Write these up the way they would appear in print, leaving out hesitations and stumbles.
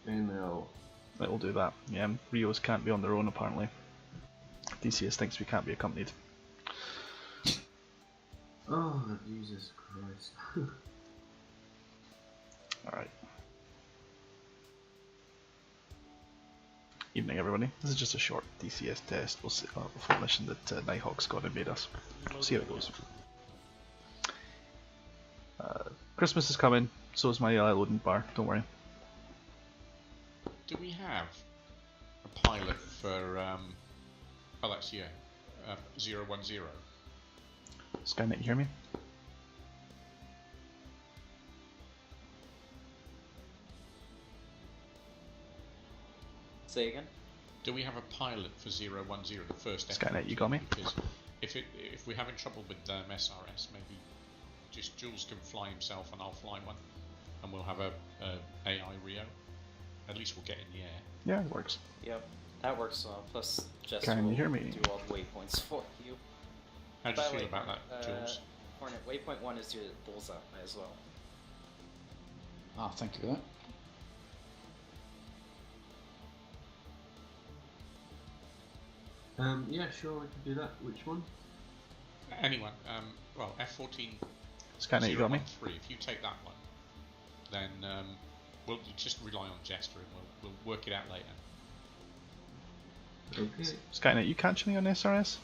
No. It'll do that. Yeah, Rios can't be on their own apparently. DCS thinks we can't be accompanied. Oh, Jesus Christ. Alright. Evening everybody. This is just a short DCS test. We'll see before mission that Nighthawk's got to invade us. We'll see how it goes. Christmas is coming, so is my loading bar, don't worry. Do we have a pilot for, oh that's yeah, 010? Skynet, you hear me? Say again? Do we have a pilot for 010, the first Skynet, F14? you got me? Because if we're having trouble with SRS, maybe just Jules can fly himself and I'll fly one, and we'll have a AI Rio. At least we'll get in the air. Yeah, it works. Yep, that works well. Plus, Jess Can will you hear me? do all the waypoints for you. How do you By the feel way, about that, Jules? Hornet, waypoint 1 is your bullseye as well. Ah, thank you for that. Yeah, sure, we can do that. Which one? Anyone, well, F14 Skynet, you got me? 013, if you take that one, then we'll just rely on Jester and we'll work it out later. Okay. Skynet, you catching me on SRS?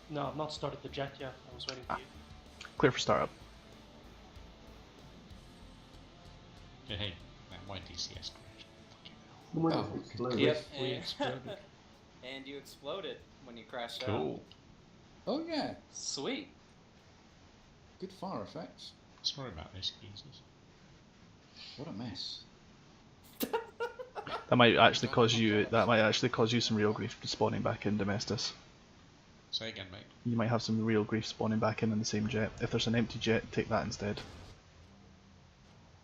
No, I've not started the jet yet. I was waiting for you. Clear for startup. Yeah, hey, man, why DCS crash? When Oh, it explodes. Yep, We and, exploded. and you exploded when you crashed out. Cool. Oh yeah, Sweet. good fire effects. Sorry about this, geezers. What a mess. That might actually cause you. That might actually cause you some real grief spawning back in Domestus. Say again, mate. You might have some real grief spawning back in the same jet. If there's an empty jet, take that instead.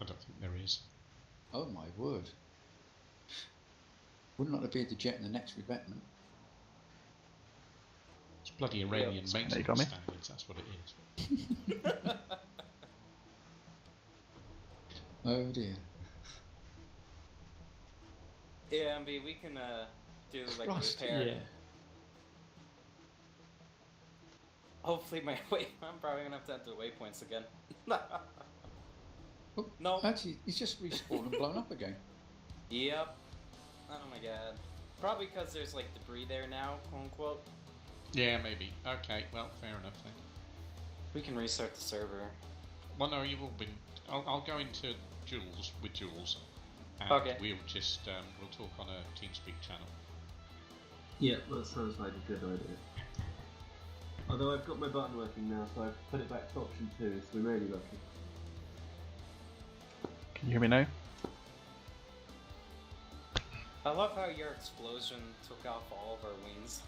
I don't think there is. Oh my word. Wouldn't like to be the jet in the next revetment. It's bloody Iranian There you maintenance go, mate. standards, that's what it is. Oh dear. Yeah, MB, we can do like Christ, a repair. Yeah. Hopefully my I'm probably gonna have to enter waypoints again. Oh, No. actually, he's just respawned and blown up again. Yep. Oh my god. Probably because there's like debris there now, quote unquote. Yeah, maybe. Okay, well, fair enough then. We can restart the server. Well, no, you've all been... I'll go into Jules, with Jules, and Okay. we'll just, we'll talk on a TeamSpeak channel. Yeah, that sounds like a good idea. Although I've got my button working now, so I've put it back to option 2, so we're really lucky. Can you hear me now? I love how your explosion took off all of our wings.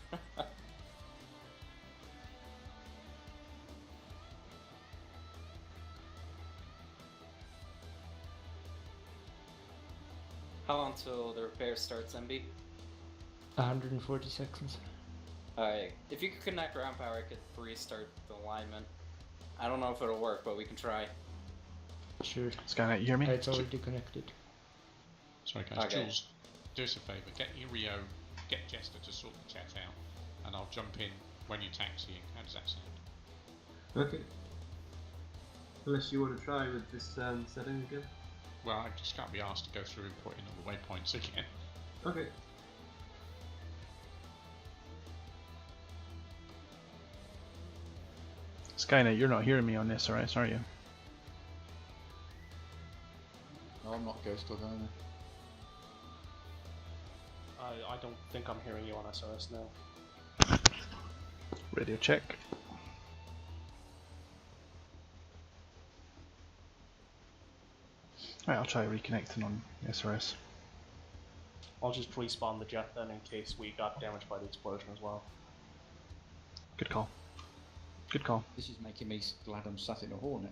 How long till the repair starts, MB? 140 seconds. Alright, if you could connect ground power, I could restart the alignment. I don't know if it'll work, but we can try. Sure. Skynet, you hear me? It's already connected. Sorry guys, Okay. Jules, do us a favour, get your Rio, get Jester to sort the chat out, and I'll jump in when you're taxiing. How does that sound? Okay. Unless you want to try with this setting again? Well, I just can't be asked to go through and put in all the waypoints again. Okay. Skynet, you're not hearing me on SRS, are you? No, I'm not Ghost Dog either. I don't think I'm hearing you on SRS now. Radio check. Right, I'll try reconnecting on SRS. I'll just respawn the jet then in case we got damaged by the explosion as well. Good call. Good call. This is making me glad I'm sat in a Hornet.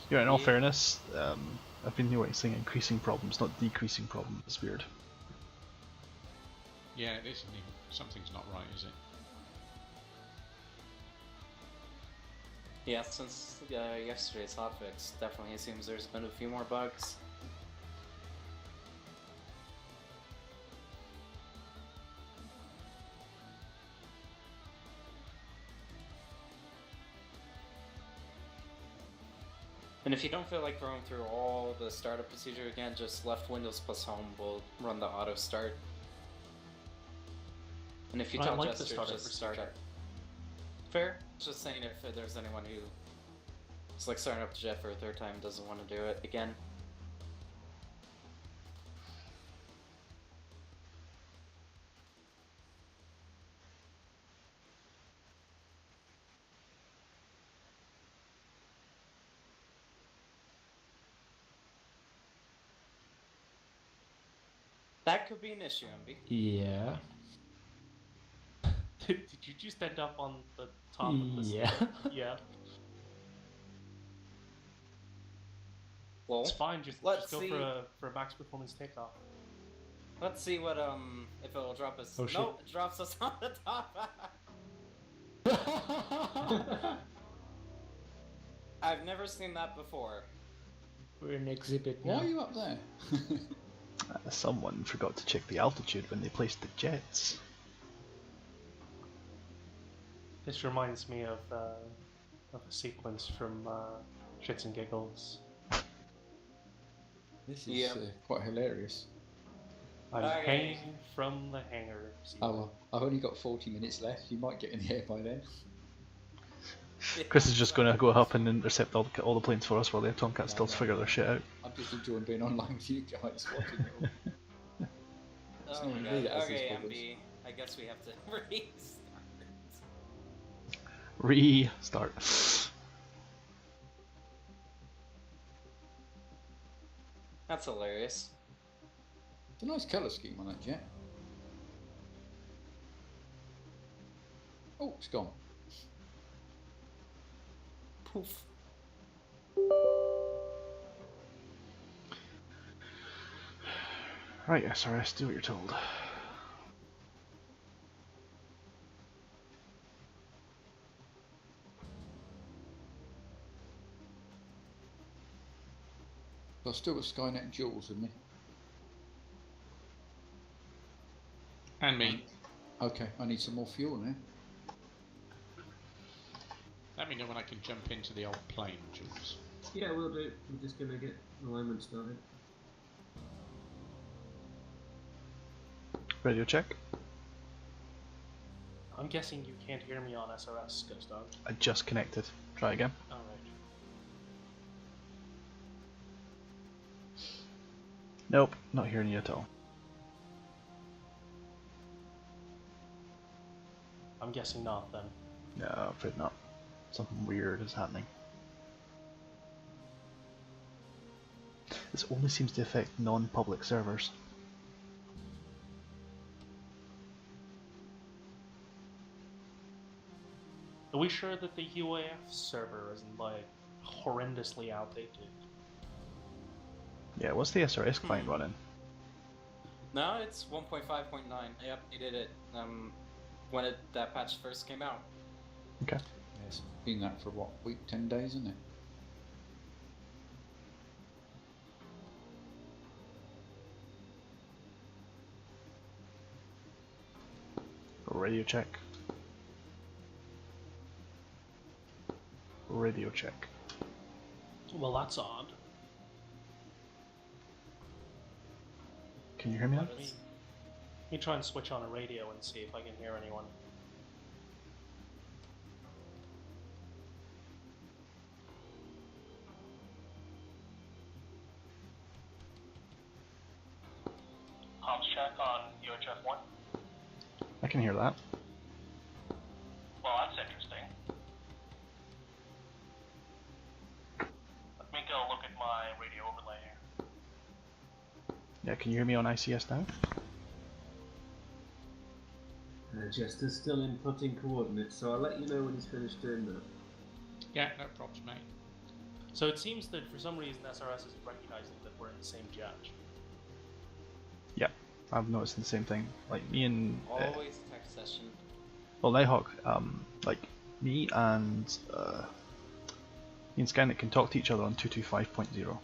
Yeah, in all fairness, I've been noticing increasing problems, not decreasing problems. It's weird. Yeah, it isn't even. Something's not right, is it? Yeah, since yesterday's hotfix, definitely assumes there's been a few more bugs. And if you don't feel like going through all the startup procedure again, just left Windows plus home will run the auto start. And if you tell like the Jester startup just start procedure. it. Fair. Just saying if there's anyone who is like starting up the jet for a third time and doesn't want to do it again. That could be an issue, MB. Yeah. Did you just end up on the top of the Yeah. Yeah. Well, It's fine, just go see. for a max performance takeoff. Let's see what if it'll drop us. Oh, shit. No, it drops us on the top. I've never seen that before. We're in exhibit Why now. are you up there? Someone forgot to check the altitude when they placed the jets. This reminds me of a sequence from Shits and Giggles. This is Yep. quite hilarious. I'm Okay. hanging from the hangar. Oh well, I've only got 40 minutes left. You might get in the air by then. Chris is just going to go up and intercept all the planes for us while the Tomcat still No. figure their shit out. I'm just enjoying being online with you guys, watching it all. It's Oh not my me that god. has these Okay, problems. MB. I guess we have to restart. Restart. That's hilarious. It's a nice colour scheme on that jet. Oh, it's gone. Poof. Right, SRS, do what you're told. So I've still got Skynet and Jules with me. And me. Okay, I need some more fuel now. Let me know when I can jump into the old plane, Jules. Yeah, we'll do. We're just gonna get alignment started. Radio check. I'm guessing you can't hear me on SRS, Ghost Dog. I just connected. Try again. Alright. Nope, not hearing you at all. I'm guessing not then. No, I'm afraid not. Something weird is happening. This only seems to affect non-public servers. Are we sure that the UOAF server isn't like horrendously outdated? Yeah, what's the SRS client running? No, it's 1.5.9. I updated it when that patch first came out. Okay. Yeah, it's been that for what, week, 10 days, isn't it? Radio check. Radio check. Well, that's odd. Can you hear me now? Let me try and switch on a radio and see if I can hear anyone. Comms check on UHF 1. I can hear that. Well, that's interesting. Let me go look at my radio overlay here. Yeah, can you hear me on ICS now? Jester's still inputting coordinates, so I'll let you know when he's finished doing that. Yeah, no problems, mate. So it seems that for some reason SRS isn't recognizing that we're in the same jet. Yep, I've noticed the same thing. Like me and Always text session. well, Nighthawk, like me and and Skynet can talk to each other on 225.0.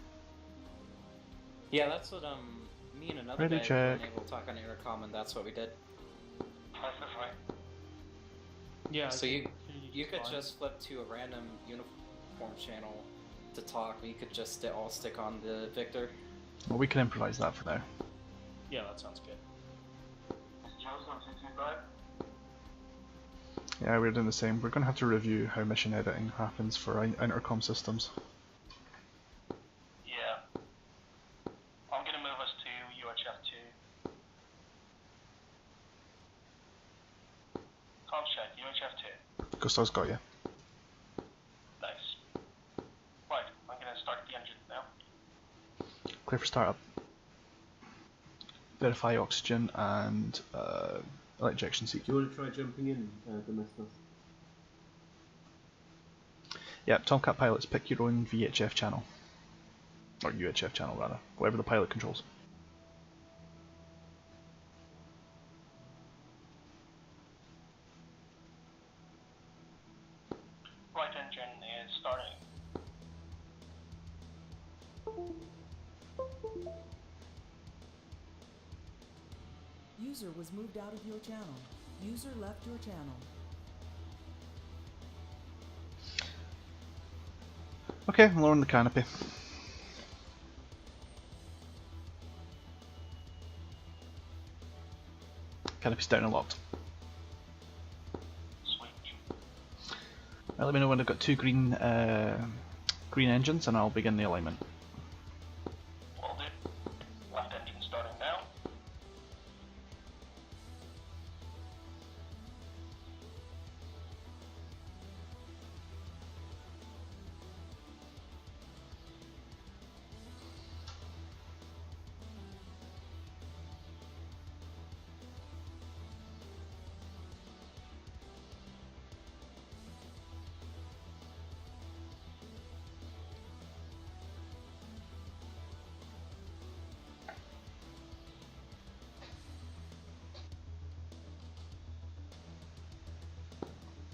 Yeah, that's what me and another Ready, guy check. weren't able to talk on intercom, and that's what we did. Yeah. So I you can hear you could fine. just flip to a random uniform channel to talk. We could just all stick on the Victor. Well, we can improvise that for now. Yeah, that sounds good. Yeah, we're doing the same. We're going to have to review how mission editing happens for intercom systems. Yeah. I'm gonna move us to UHF 2. Comms check, UHF 2. Gustav's got you. Nice. Right, I'm gonna start the engine now. Clear for startup. Verify oxygen and light ejection seat. Do you want to try jumping in, Domestos? Yep, Tomcat pilots, pick your own VHF channel. Or UHF channel rather, whatever the pilot controls. Right engine is starting. User was moved out of your channel. User left your channel. Okay, lowering the canopy. Canopy's down and locked. Switch. Let me know when I've got two green engines and I'll begin the alignment. Will do. Left engine starting now.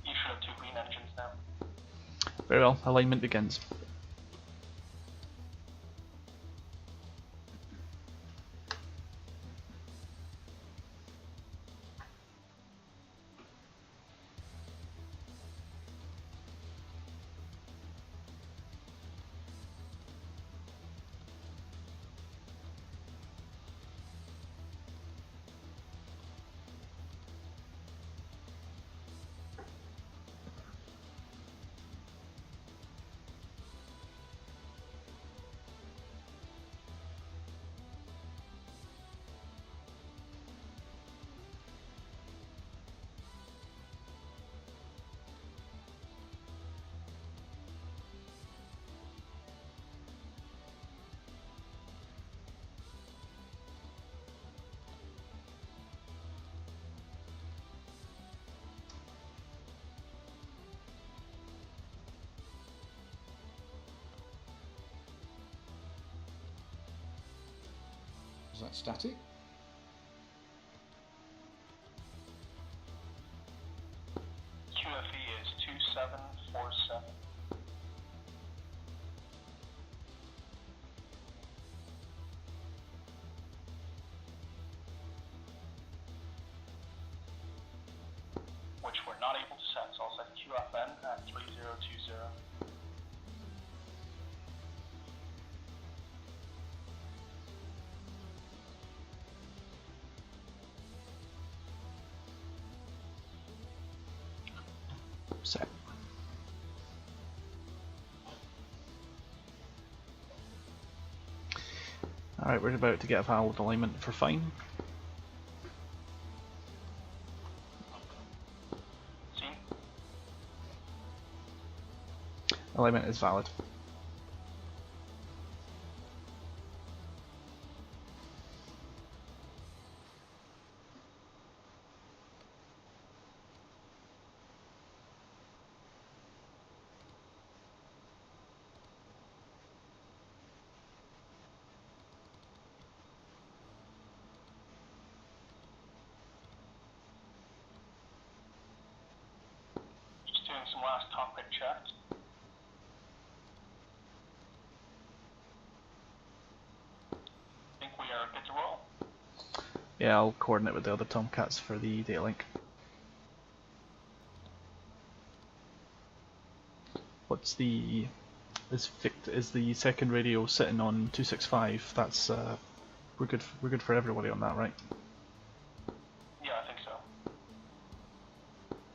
You should have two green engines now. Very well, alignment begins. Is that static? QFE is 2747. Which we're not able to set, so I'll set QFN at 3020. Set. Alright, we're about to get a valid alignment for fine. See? Alignment is valid. Just doing some last cockpit checks. Yeah, I'll coordinate with the other Tomcats for the data link. What's the... Is the second radio sitting on 265? That's we're good for everybody on that, right? Yeah, I think so.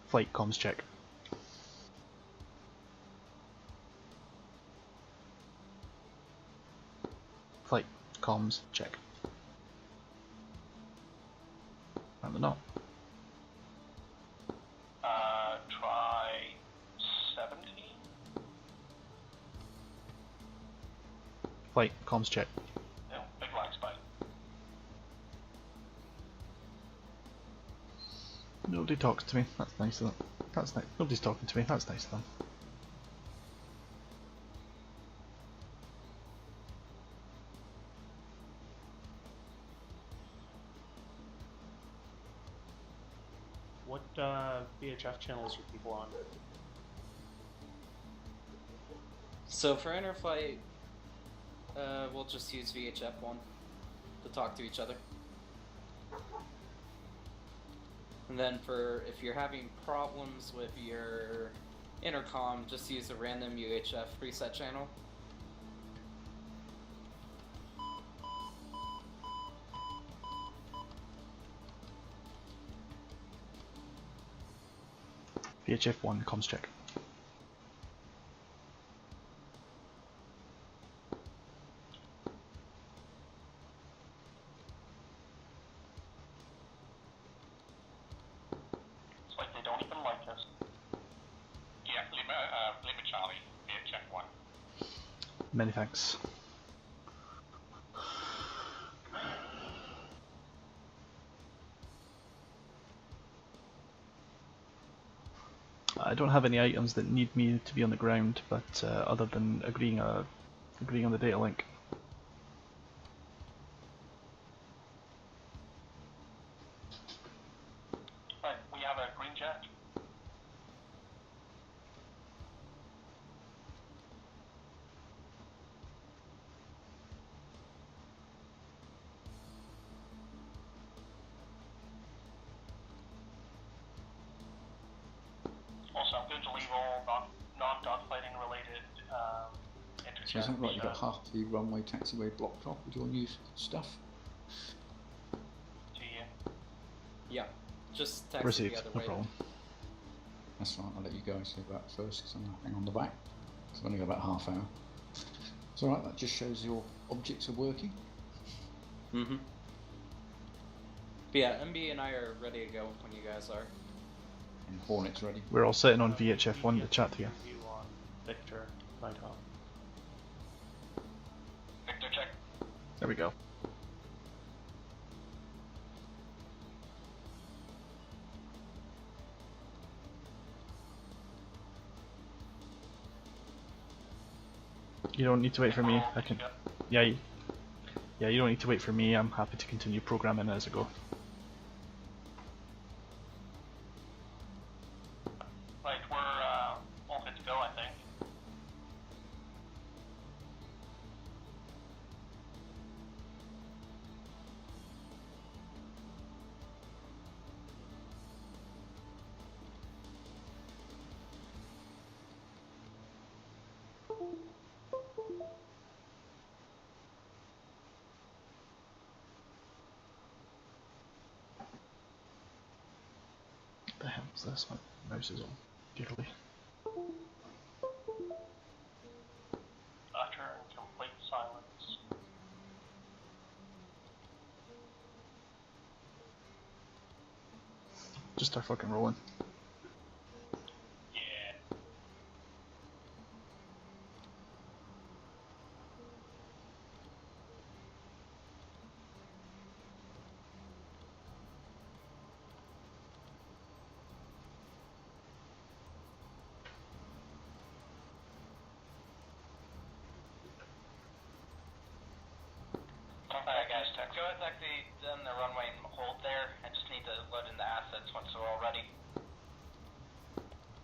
Flight comms check. Flight comms check. And they're not. Try 17. Flight comms check. No, big lag spike. Nobody talks to me. That's nice of them. That's nice. Nobody's talking to me. That's nice of them. What VHF channels are people on? So for interflight, we'll just use VHF1 to talk to each other. And then for if you're having problems with your intercom, just use a random UHF preset channel. VHF1 comms check. It's like they don't even like us. Yeah, Lima Charlie, VHF 1. Many thanks. I don't have any items that need me to be on the ground, but other than agreeing on the data link. Right, we have a green jet. Also, I'm going to leave all non-dogfighting related interjet. So it sounds like you've got half the runway taxiway blocked off with your new stuff. to you. Yeah, just taxi Received, the other no way. problem. That's fine, I'll let you guys do that first because I'm hang on the back. So I've only got about half hour. It's alright, that just shows your objects are working. Mm-hmm. But yeah, MB and I are ready to go when you guys are. And Hornet's ready. We're all sitting on VHF1 to chat to you. View on Victor, Nighthawk. Victor, check. There we go. You don't need to wait for me. I can. Yeah. Yeah, you don't need to wait for me. I'm happy to continue programming as I go. Right, we're all good to go, I think. What the hell is this one? Mouse is on. Dearly. Utter and complete silence. Just start fucking rolling. Yeah. Alright guys, go ahead, taxi down the runway and hold there. I just need to load in the assets once they're all ready.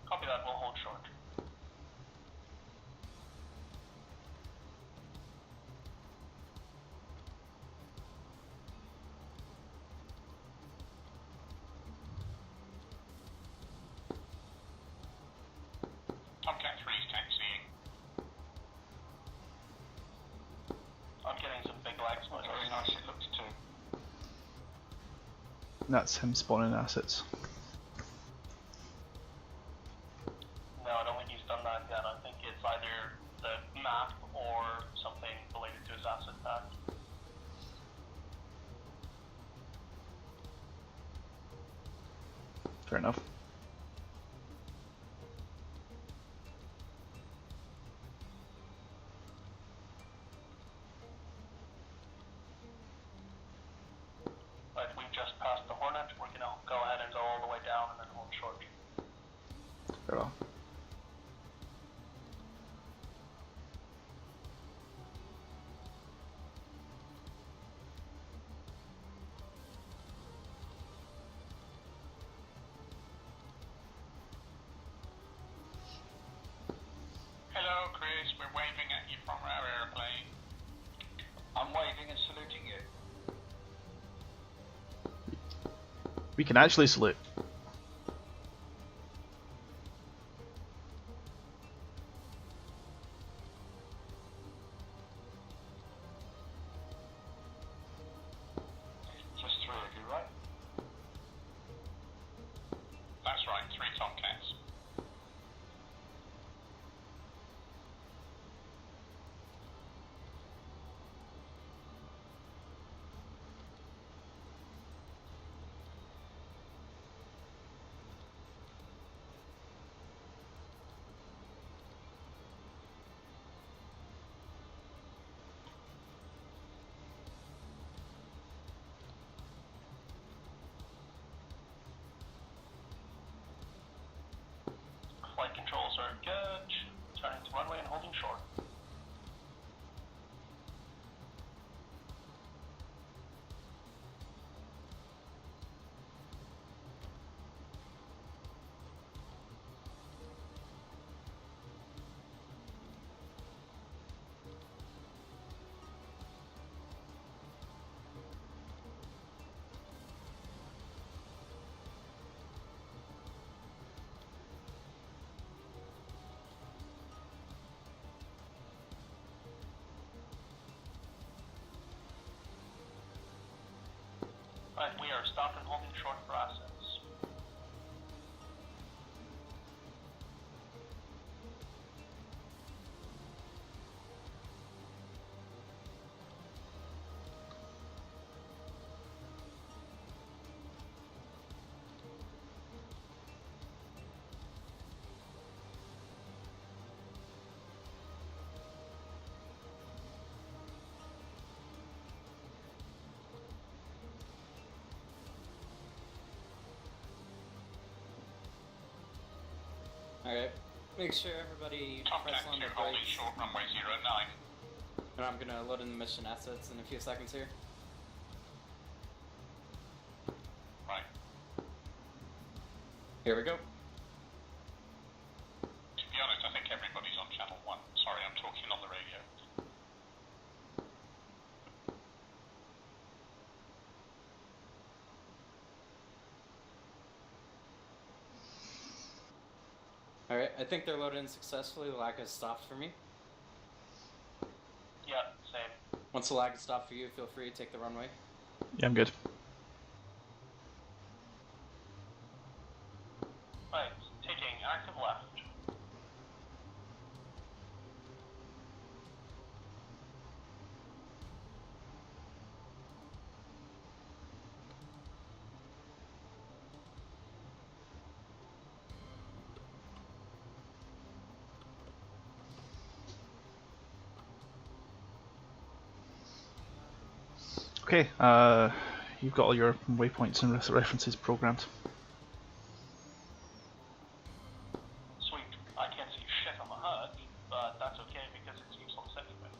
Copy that, we'll hold short. getting some big legs, but very nice it looks too. That's him spawning assets. No, I don't think he's done that yet. I think it's either the map or something related to his asset pack. Fair enough. Right, we've just passed the Hornet. We're going to go ahead and go all the way down and then hold short. Fair enough. Hello, Chris. We're waving at you from our airplane. I'm waving and saluting you. We can actually salute. Just three of you, right? That's right, 3 Tomcats. Flight controls are good. Turning to runway and holding short. Right, we are stopped and holding short for assets. Alright, make sure everybody press Tomcat on 2 the holding brakes. short runway 09. And I'm gonna load in the mission assets in a few seconds here. Right. Here we go. To be honest, I think everybody's on channel 1. Sorry, I'm talking on the radio. Alright, I think they're loaded in successfully. The lag has stopped for me. Yeah, same. Once the lag has stopped for you, feel free to take the runway. Yeah, I'm good. Right, taking active left. Okay, you've got all your waypoints and references programmed. Sweet. I can't see shit on the HUD, but that's okay because it's useless anyway.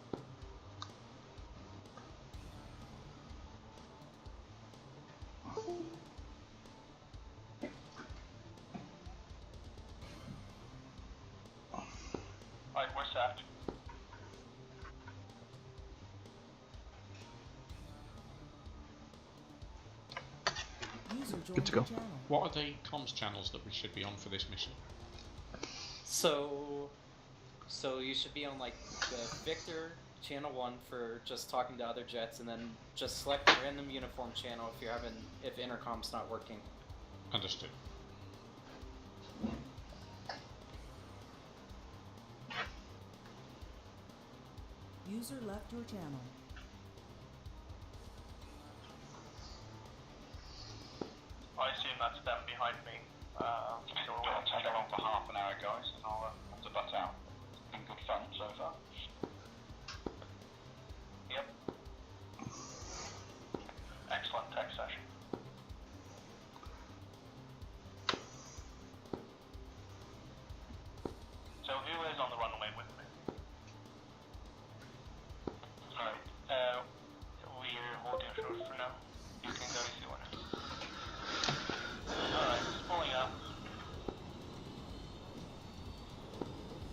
Right, we're set. User joined Good to go. your channel. What are the comms channels that we should be on for this mission? So you should be on like the Victor channel 1 for just talking to other jets, and then just select the random uniform channel if intercom's not working. Understood. User left your channel. I assume that's them behind me. So we're going to tag along for half an hour, guys, and I'll have to butt out. Been good fun so far. Yep. Excellent tech session. So who is on the runway with me? Alright, we're holding short for now. You can go if you want. Alright, it's pulling up.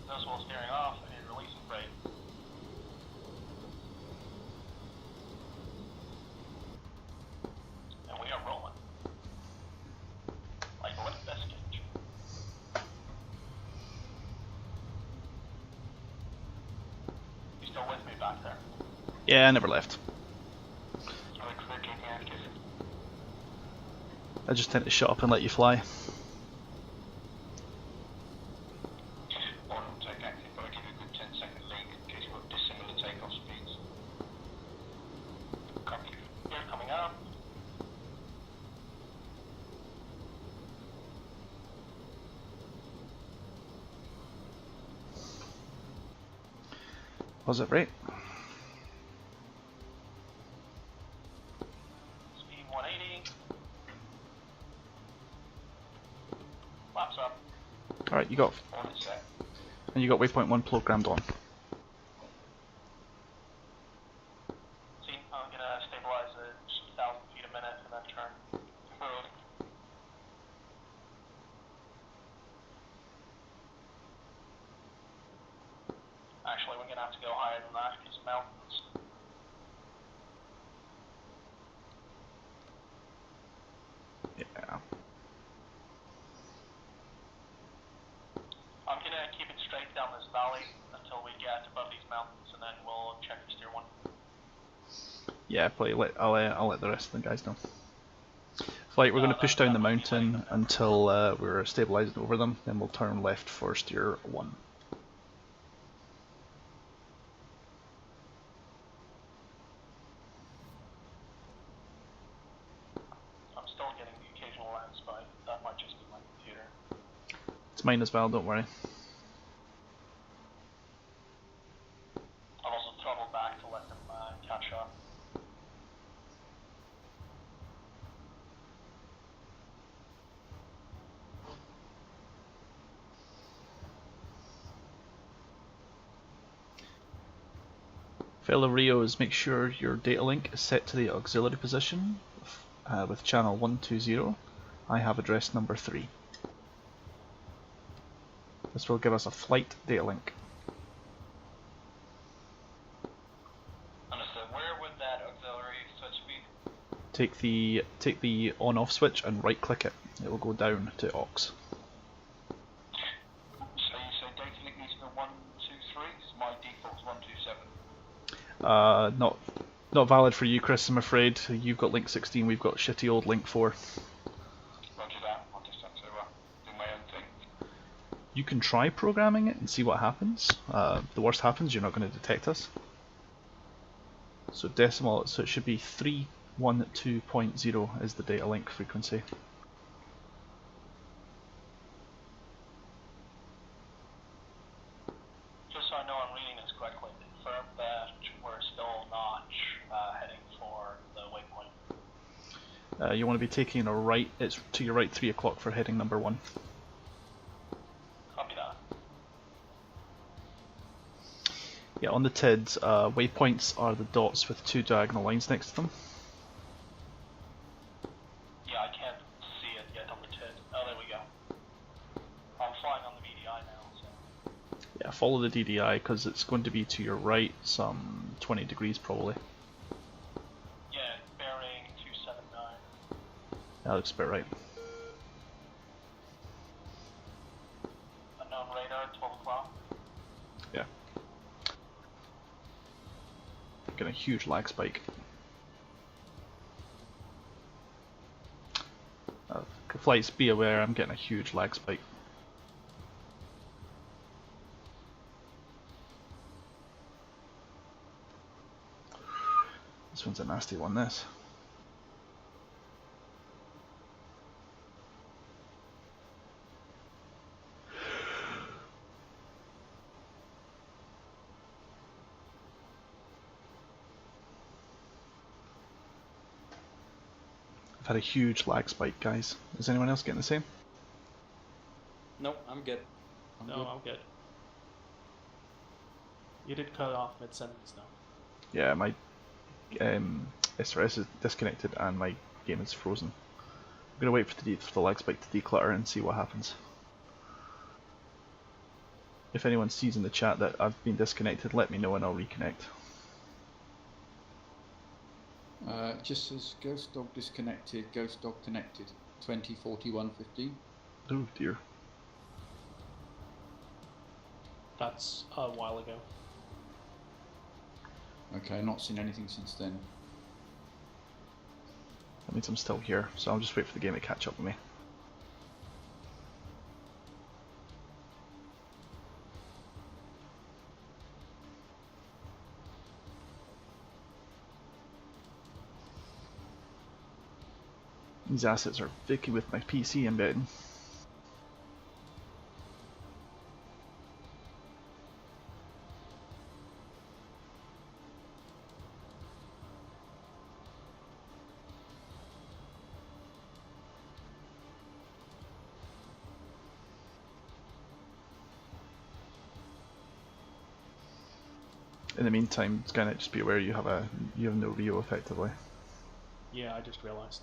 Nose wheel steering off and releasing brake. And we are rolling. Like a wet biscuit. You still with me back there? Yeah, I never left. I just tend to shut up and let you fly. Take active, but I'll give you a good 10-second lead in case you've got dissimilar takeoff speeds. Copy. You're coming up. Was it right? Speed 180. Flaps up. Alright, you got On its set. and you got waypoint 1 programmed on. See, I'm gonna stabilize at 1,000 feet a minute and then turn. Actually, we're gonna have to go higher than that because of mountains. Yeah. I'm gonna keep it straight down this valley until we get above these mountains, and then we'll check for steer 1. Yeah, I'll let the rest of the guys know. Flight, we're going to push down the mountain until we're stabilizing over them, then we'll turn left for steer 1. I'm still getting the occasional land spy. That might just be my computer. It's mine as well, don't worry. I'll also throttle back to let them catch up. Fellow Rios, make sure your data link is set to the auxiliary position with channel 120. I have address number 3. This will give us a flight data link. Understood. Where would that auxiliary switch be? Take the on-off switch and right click it. It will go down to aux. So you say data link needs to be 123? Because my default's 127. Not valid for you, Chris, I'm afraid. You've got link 16, we've got shitty old link 4. Roger that. I'll just have to do my own thing. You can try programming it and see what happens. The worst happens, you're not going to detect us. So decimal, so it should be 312.0 is the data link frequency. Just so I know I'm reading this correctly, confirm that we're still not heading for the waypoint. You want to be taking a right, it's to your right 3 o'clock for heading number 1. Copy that. Yeah, on the TIDs, waypoints are the dots with 2 diagonal lines next to them. Yeah, I can't see it yet on the TID. Oh, there we go. I'm flying on the VDI now, so. Yeah, follow the DDI because it's going to be to your right, some 20 degrees probably. Yeah, bearing 279. That looks about right. Unknown radar, 12 o'clock. Yeah. getting a huge lag spike. Flights, be aware, I'm getting a huge lag spike. This one's a nasty one, this. I've had a huge lag spike, guys. Is anyone else getting the same? Nope, I'm good. I'm good. You did cut off mid-sentence though. Yeah, my SRS is disconnected and my game is frozen. I'm gonna wait for the lag spike to declutter and see what happens. If anyone sees in the chat that I've been disconnected, let me know and I'll reconnect. Just says Ghost Dog disconnected, Ghost Dog connected, 204115. Oh dear. That's a while ago. Okay, not seen anything since then. That means I'm still here, so I'll just wait for the game to catch up with me. These assets are Vicky with my PC, I'm betting. In the meantime, Skynet, just be aware you have no Rio effectively. Yeah, I just realized.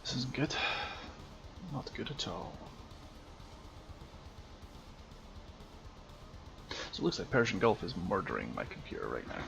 This isn't good. Not good at all. So it looks like Persian Gulf is murdering my computer right now.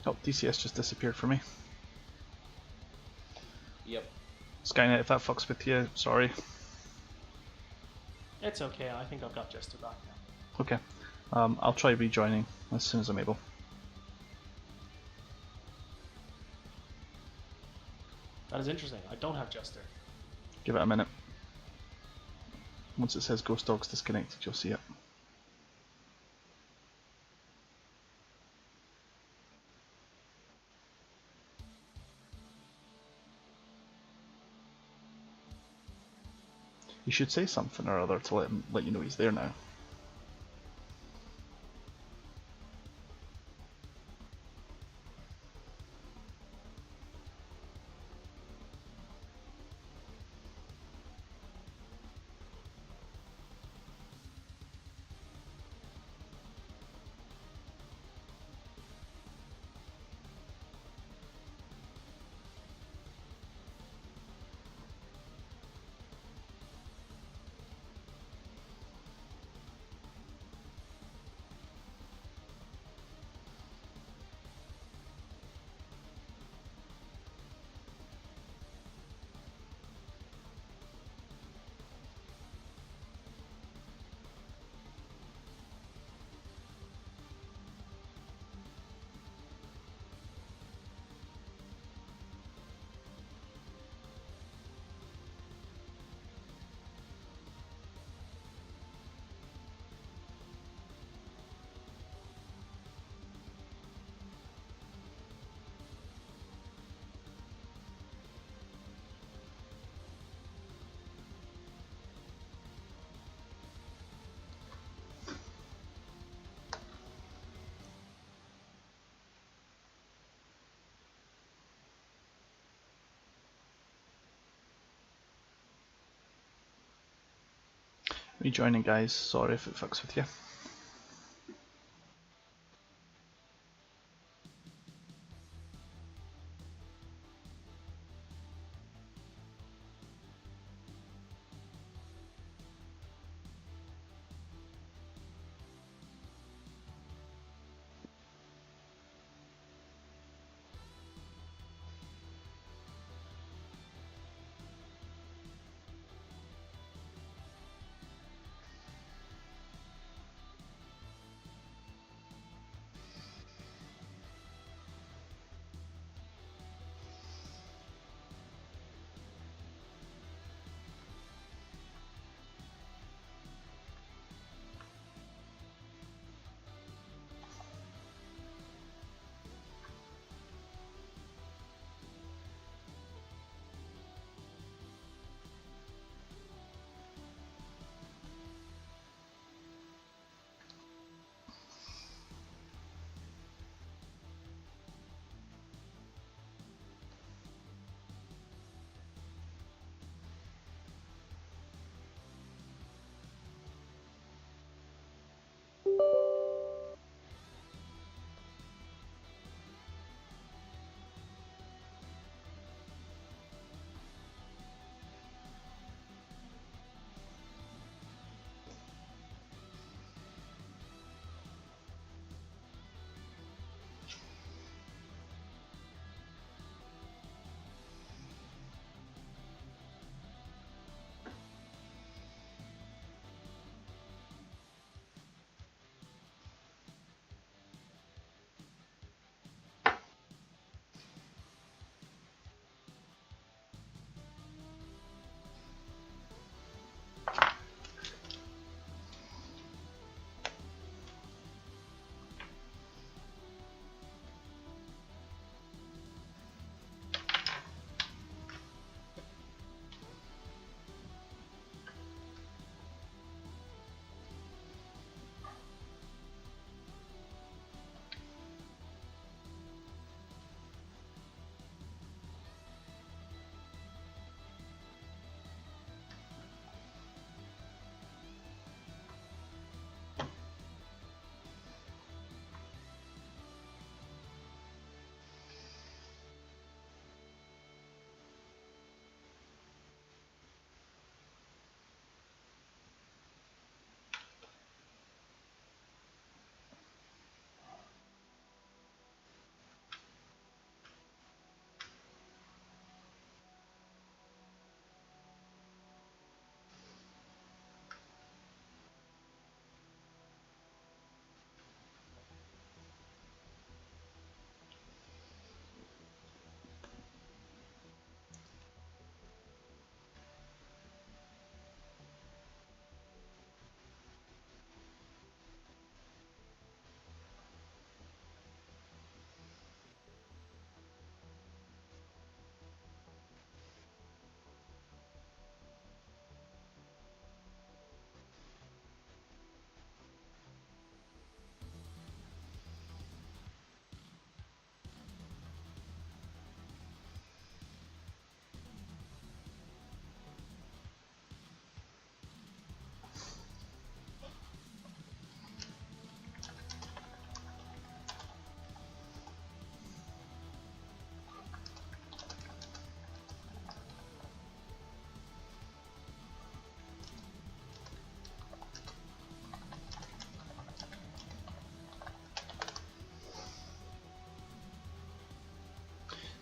Oh, DCS just disappeared for me. Yep. Skynet, if that fucks with you, sorry. It's okay, I think I've got Jester back now. Okay. I'll try rejoining as soon as I'm able. That is interesting. I don't have Jester. Give it a minute. Once it says Ghost Dog's disconnected, you'll see it. You should say something or other to let you know he's there now. Rejoining, guys. Sorry if it fucks with you.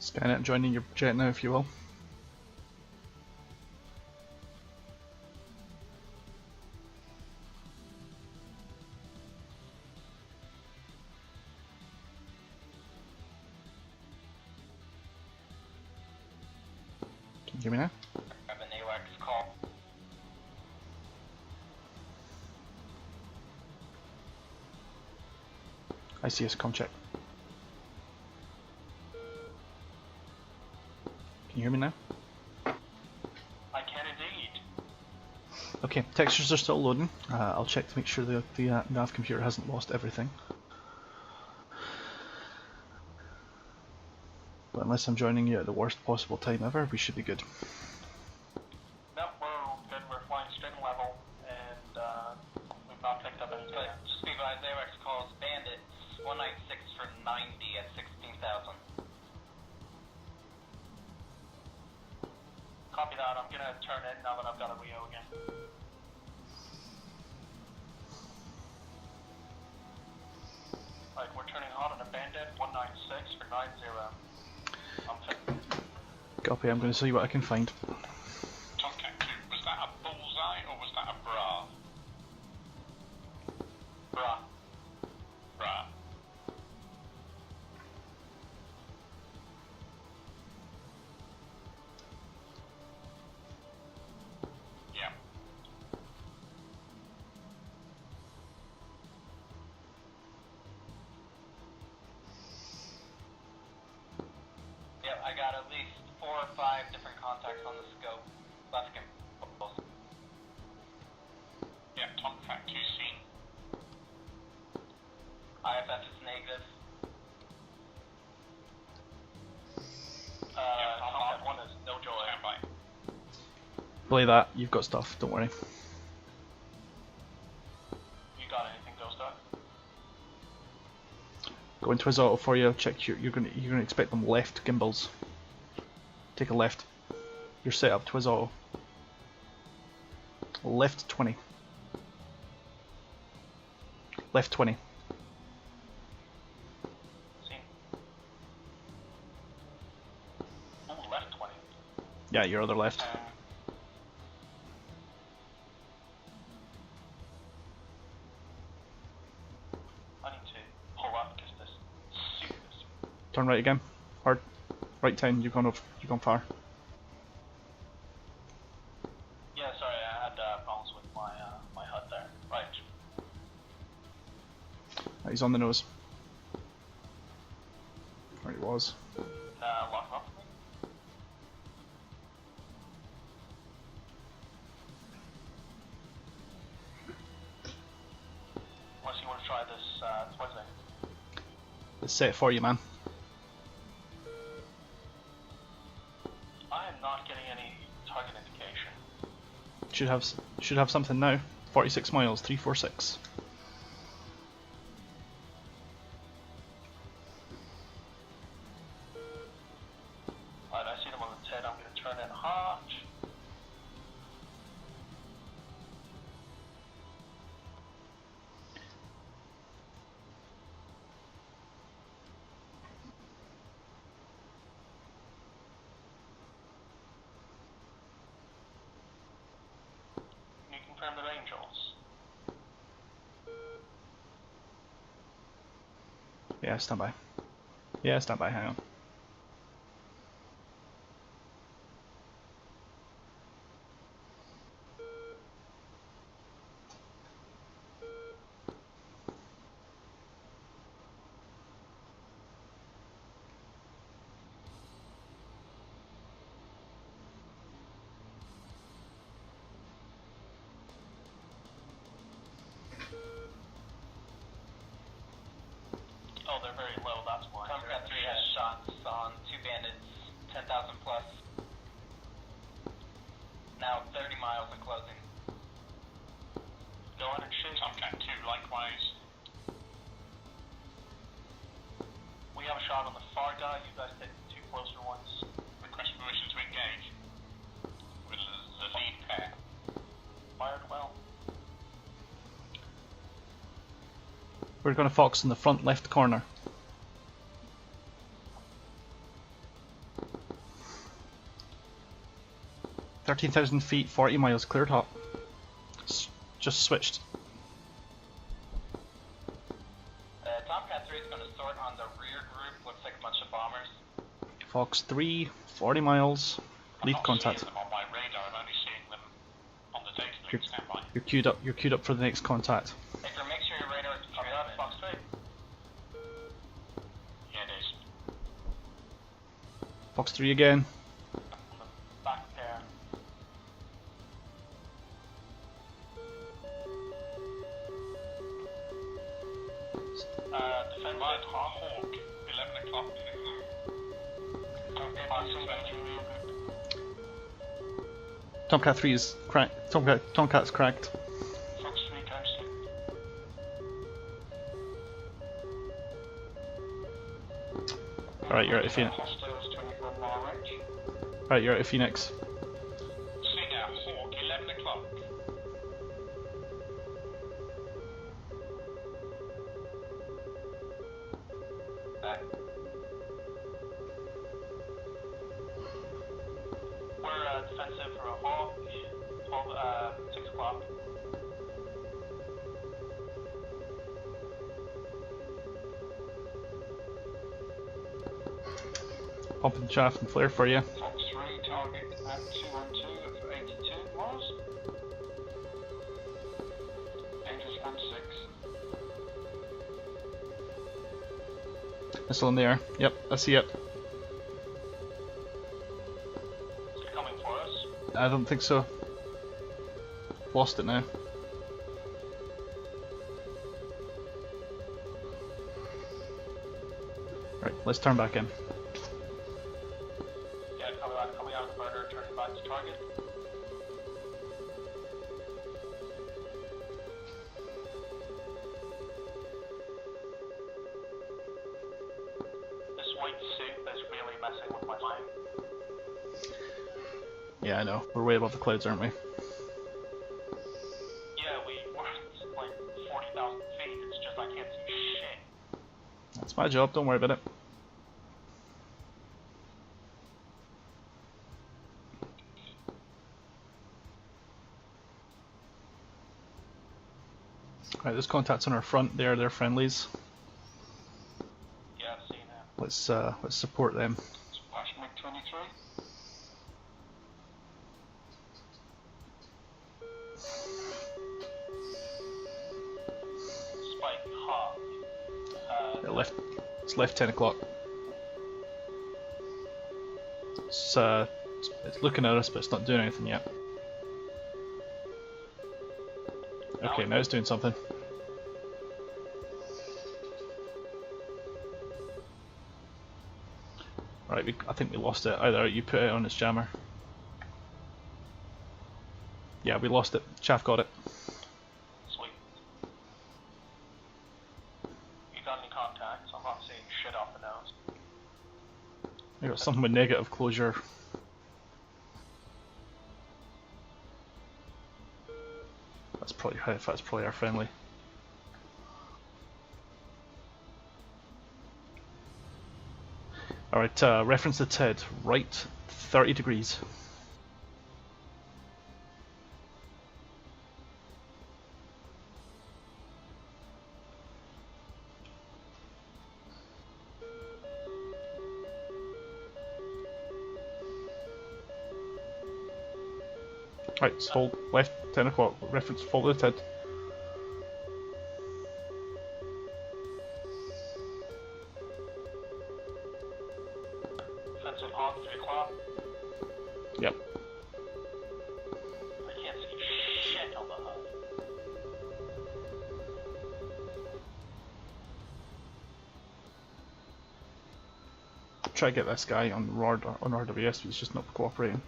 Skynet joining your jet now, if you will. Can you hear me now? I have an AWACS call. ICS com check. Can you hear me now? I can indeed. Okay, textures are still loading. I'll check to make sure the nav computer hasn't lost everything. But unless I'm joining you at the worst possible time ever, we should be good. No, we're good. We're flying string level, and 196 for 90 at 16,000. Copy that, I'm gonna turn in now that I've got a Rio again. Right, we're turning hot on a bandit, 196 for 90. I'm fit. Copy, I'm going to see what I can find. Tomcat 2, was that a bullseye or was that a bra? Bruh. Bra. Yeah. Yep, I got at least 4 or 5 different contacts on the scope. Left him. Yeah, Tomcat 2 seen. IFF is negative. Tomcat 1 is no joy. Stand by. Play that, you've got stuff, don't worry. You got anything, Ghost Dog? Go into his auto for you, check you're gonna expect them left gimbals. Take a left. You're set up to his auto. Left 20. Left 20. Seen. Oh, left 20. Yeah, your other left. I need to pull up because this suit is... Turn right again. Hard. Right 10, you've gone far. Yeah, sorry, I had problems with my my HUD there. Right. He's on the nose. Or he was. Lock up. Unless you want to try this Wednesday. It's set for you, man. I am not getting any target indication. Should have something now. 46 miles, 346. Alright, I see them on the 10. I'm going to turn in hot. Can you confirm the range, Jules? Yeah, stand by. Yeah, stand by, hang on. Oh, they're very low, that's why. Tomcat 3 has shots on 2 bandits, 10,000 plus. Now 30 miles and closing. Go on and shoot. Tomcat 2 likewise. We have a shot on the far guy, you guys take the 2 closer ones. Request permission to engage. With the lead pair. Fired well. We're going to Fox in the front left corner. $13,000 feet, 40 miles, cleared hot. Just switched. Tomcat 3 is going to sort on the rear group, looks like a bunch of bombers. Fox 3, 40 miles, lead I'm not contact. seeing them on my radar, I'm only seeing them on the data link. Stand by. You're queued up for the next contact. Baker, make sure your radar is queued up, Fox 3. Yeah, it is. Fox 3 again. Back pair. Defend Hawk, 11 o'clock. Tomcat 3 is cracked. Tomcat's cracked. Fox 3 coasting. Alright, you're out of Phoenix. Hostiles 24 mile range. Alright, you're out of Phoenix. See now, Hawk, 11 o'clock. We're defensive for a Hawk, 6 o'clock. Pumping chaff and flare for you. Fox 3, target at 212 of 82 miles. Angels 1-6. Missile in the air. Yep, I see it. Is it coming for us? I don't think so. Lost it now. Right, let's turn back in. Yeah, coming out of the burner, turning back to target. This white soup is really messing with my mind. Yeah, I know. We're way above the clouds, aren't we? Yeah, we're like 40,000 feet, it's just I can't see shit. That's my job, don't worry about it. Right, there's contacts on our front there, they're friendlies. Yeah, I've seen that. Let's support them. Splash MiG-23. Spike Hawk. It's left 10 o'clock. It's looking at us, but it's not doing anything yet. Okay, now it's doing something. Right, I think we lost it. Either you put it on its jammer. Yeah, we lost it. Chaff got it. Sweet. You got any contacts? I'm not seeing shit off the nose. I got something with negative closure. That's probably our friendly. Alright, reference the TED, right 30 degrees. Right, hold left 10 o'clock, reference follow the TED. Defensive Hawk, 3 o'clock. Yep. I can't see shit on the HUD. Try to get this guy on RWS, but he's just not cooperating.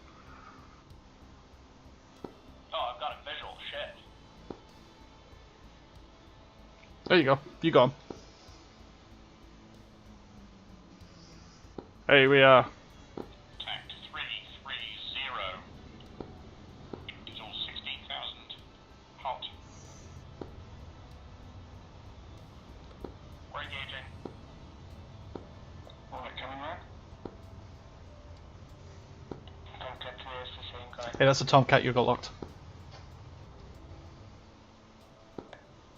Oh, I've got a visual, shit. There you go, you got him. Hey, we Tank 330. It's all 16,000. Hot. We're engaging. Alright, coming around. Tomcat 3 is the same guy. Hey, that's a Tomcat you got locked.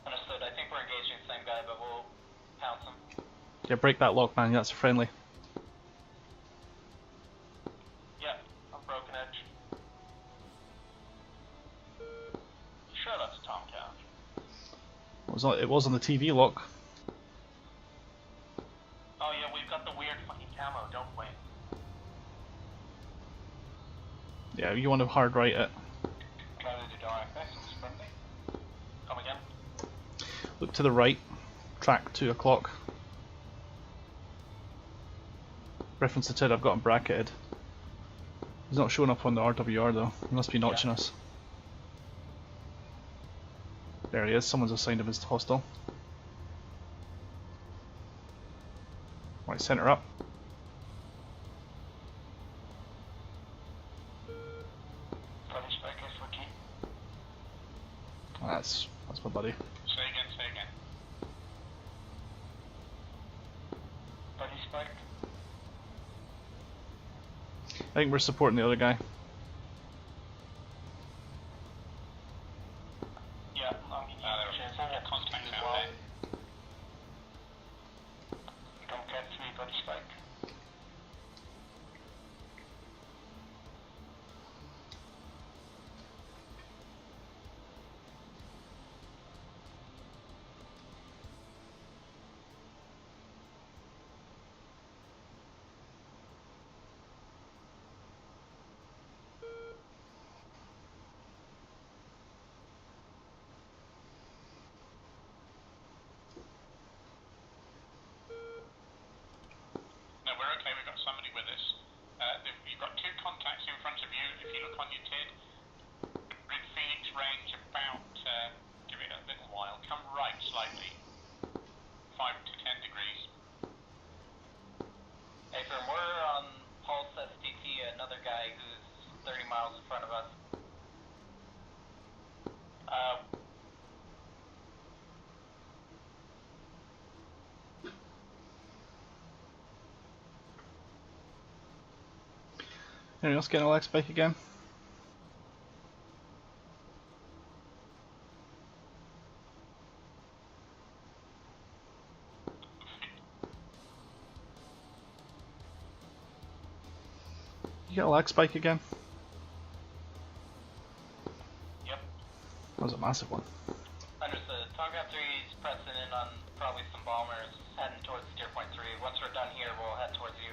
Understood, I think we're engaging the same guy, but we'll pounce him. Yeah, break that lock, man, that's a friendly. Yep, I'm broken edge. Sure that's a Tomcat. It was on the TV lock. Oh yeah, we've got the weird fucking camo, don't we? Yeah, you want to hard right it. Loaded to IFS, it's friendly. Come again? Look to the right, track 2 o'clock. Reference the TID I've got him bracketed. He's not showing up on the RWR though, he must be notching us. There he is, someone's assigned him as hostile. Right, center up. Body spike. I think we're supporting the other guy. Yeah, there are 4 contacts out there. Tomcat 3 body spike. No, we're okay, we've got somebody with us. You've got 2 contacts in front of you. If you look on your TID, in Phoenix range about, give it a little while, come right slightly. 5 to 10 degrees. Hey, from we're on Pulse STT, another guy who's 30 miles in front of us. Anyone else getting a lag spike again? You get a lag spike again? Yep. That was a massive one. Understood. Tomcat 3 is pressing in on probably some bombers heading towards steer point 3. Once we're done here, we'll head towards you.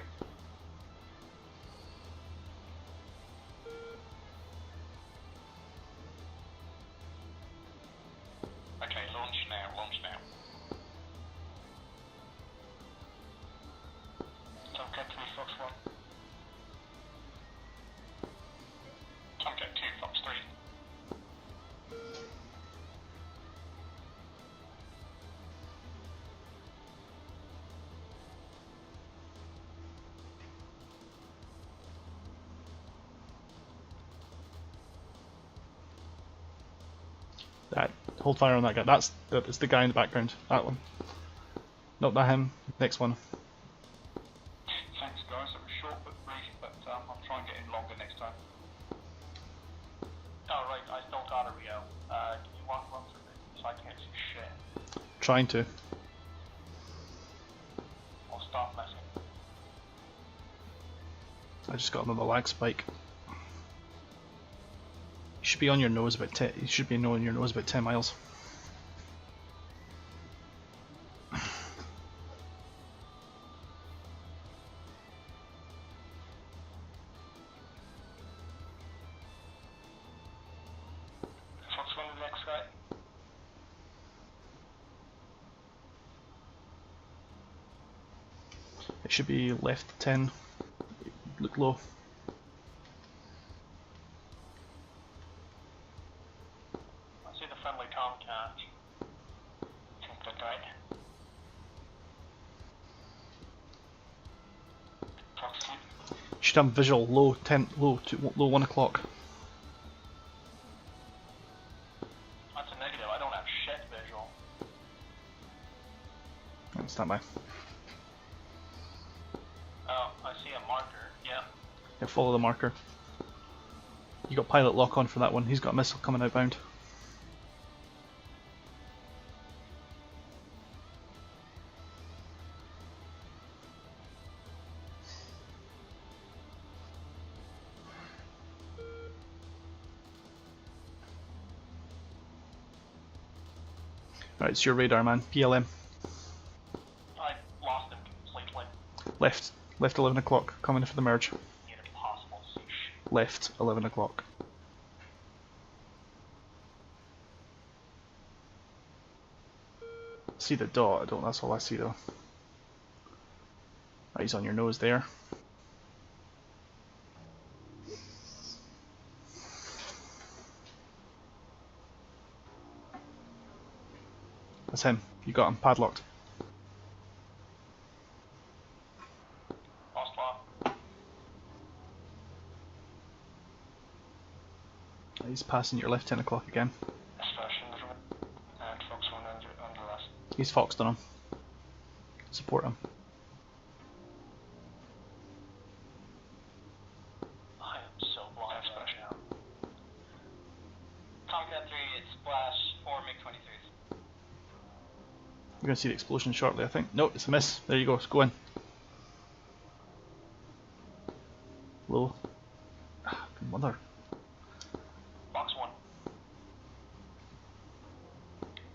Okay, launch now, launch now. Tomcat 3 Fox 1. Tomcat 2 Fox 3. That, hold fire on that guy. That's the guy in the background. That one. Not that him. Next one. Thanks guys, it was short but brief, but I'll try and get in longer next time. Alright, I still got a Rio. Do you want to run through it so I can't see shit? Trying to. I'll start messing. I just got another lag spike. You should be on your nose about 10. You should be on your nose about 10 miles. Fox 1, the next guy. It should be left 10. Look low. I see the friendly Tomcat. Tomcat right. Fox 2. You should have visual low 10, low 1 o'clock. That's a negative, I don't have shit visual. Right, stand by. Oh, I see a marker, yeah. Yeah, follow the marker. You got pilot lock on for that one. He's got a missile coming outbound. Right, it's your radar, man. PLM. I lost him completely. Left 11 o'clock. Coming in for the merge. It's impossible to see shit. Left 11 o'clock. See the dot. I don't. That's all I see though. Right, he's on your nose there. That's him. You got him padlocked. Lost one. He's passing your left 10 o'clock again. Expression and Fox 1 under last. He's foxed on him. Support him. We're going to see the explosion shortly, I think. No, it's a miss. There you go. Let's go in. Low. Ah, good mother. Box 1.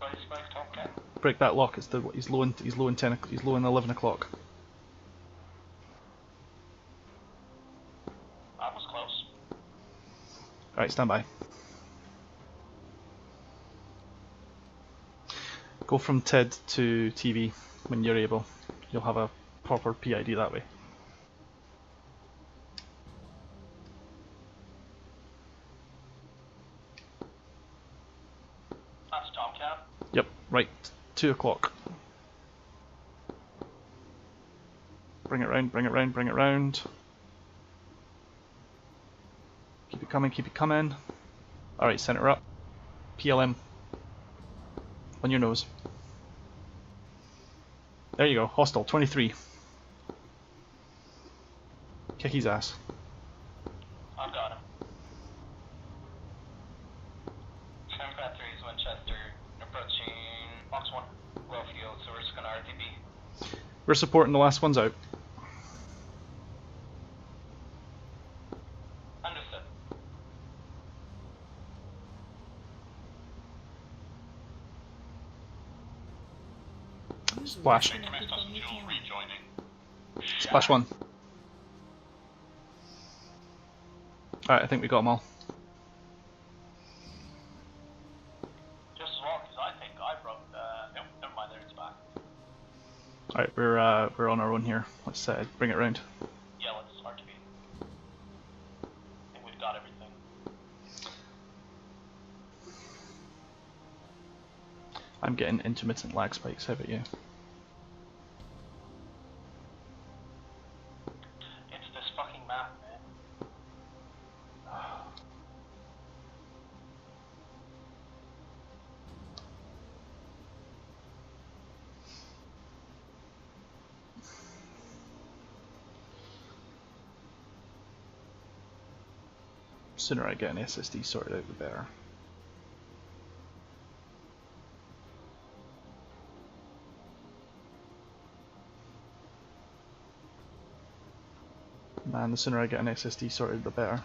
Ready, Spike, Tomcat. Break that lock. It's the he's low in 10. He's low in 11 o'clock. That was close. All right, stand by. Go from TID to TV when you're able. You'll have a proper PID that way. That's Tomcat. Yep, right. 2 o'clock. Bring it round, bring it round, bring it round. Keep it coming, keep it coming. Alright, center up. PLM. On your nose. There you go, hostile, 23. Kick his ass. I've got him. Tomcat 3 is Winchester, approaching box 1, low field, so we're just gonna RTB. We're supporting the last ones out. Understood. User Splash. disconnected Commenced us from your Jules channel. rejoining. Splash 1. Alright, I think we got them all. Just as well, because I think I broke the... No, never mind, there it's back. Alright, we're on our own here. Let's bring it round. Yeah, let's RTB. I think we've got everything. I'm getting intermittent lag spikes, how about you? It's this fucking map, man. Sooner I get an SSD sorted out, the better. Man, the sooner I get an SSD sorted, the better.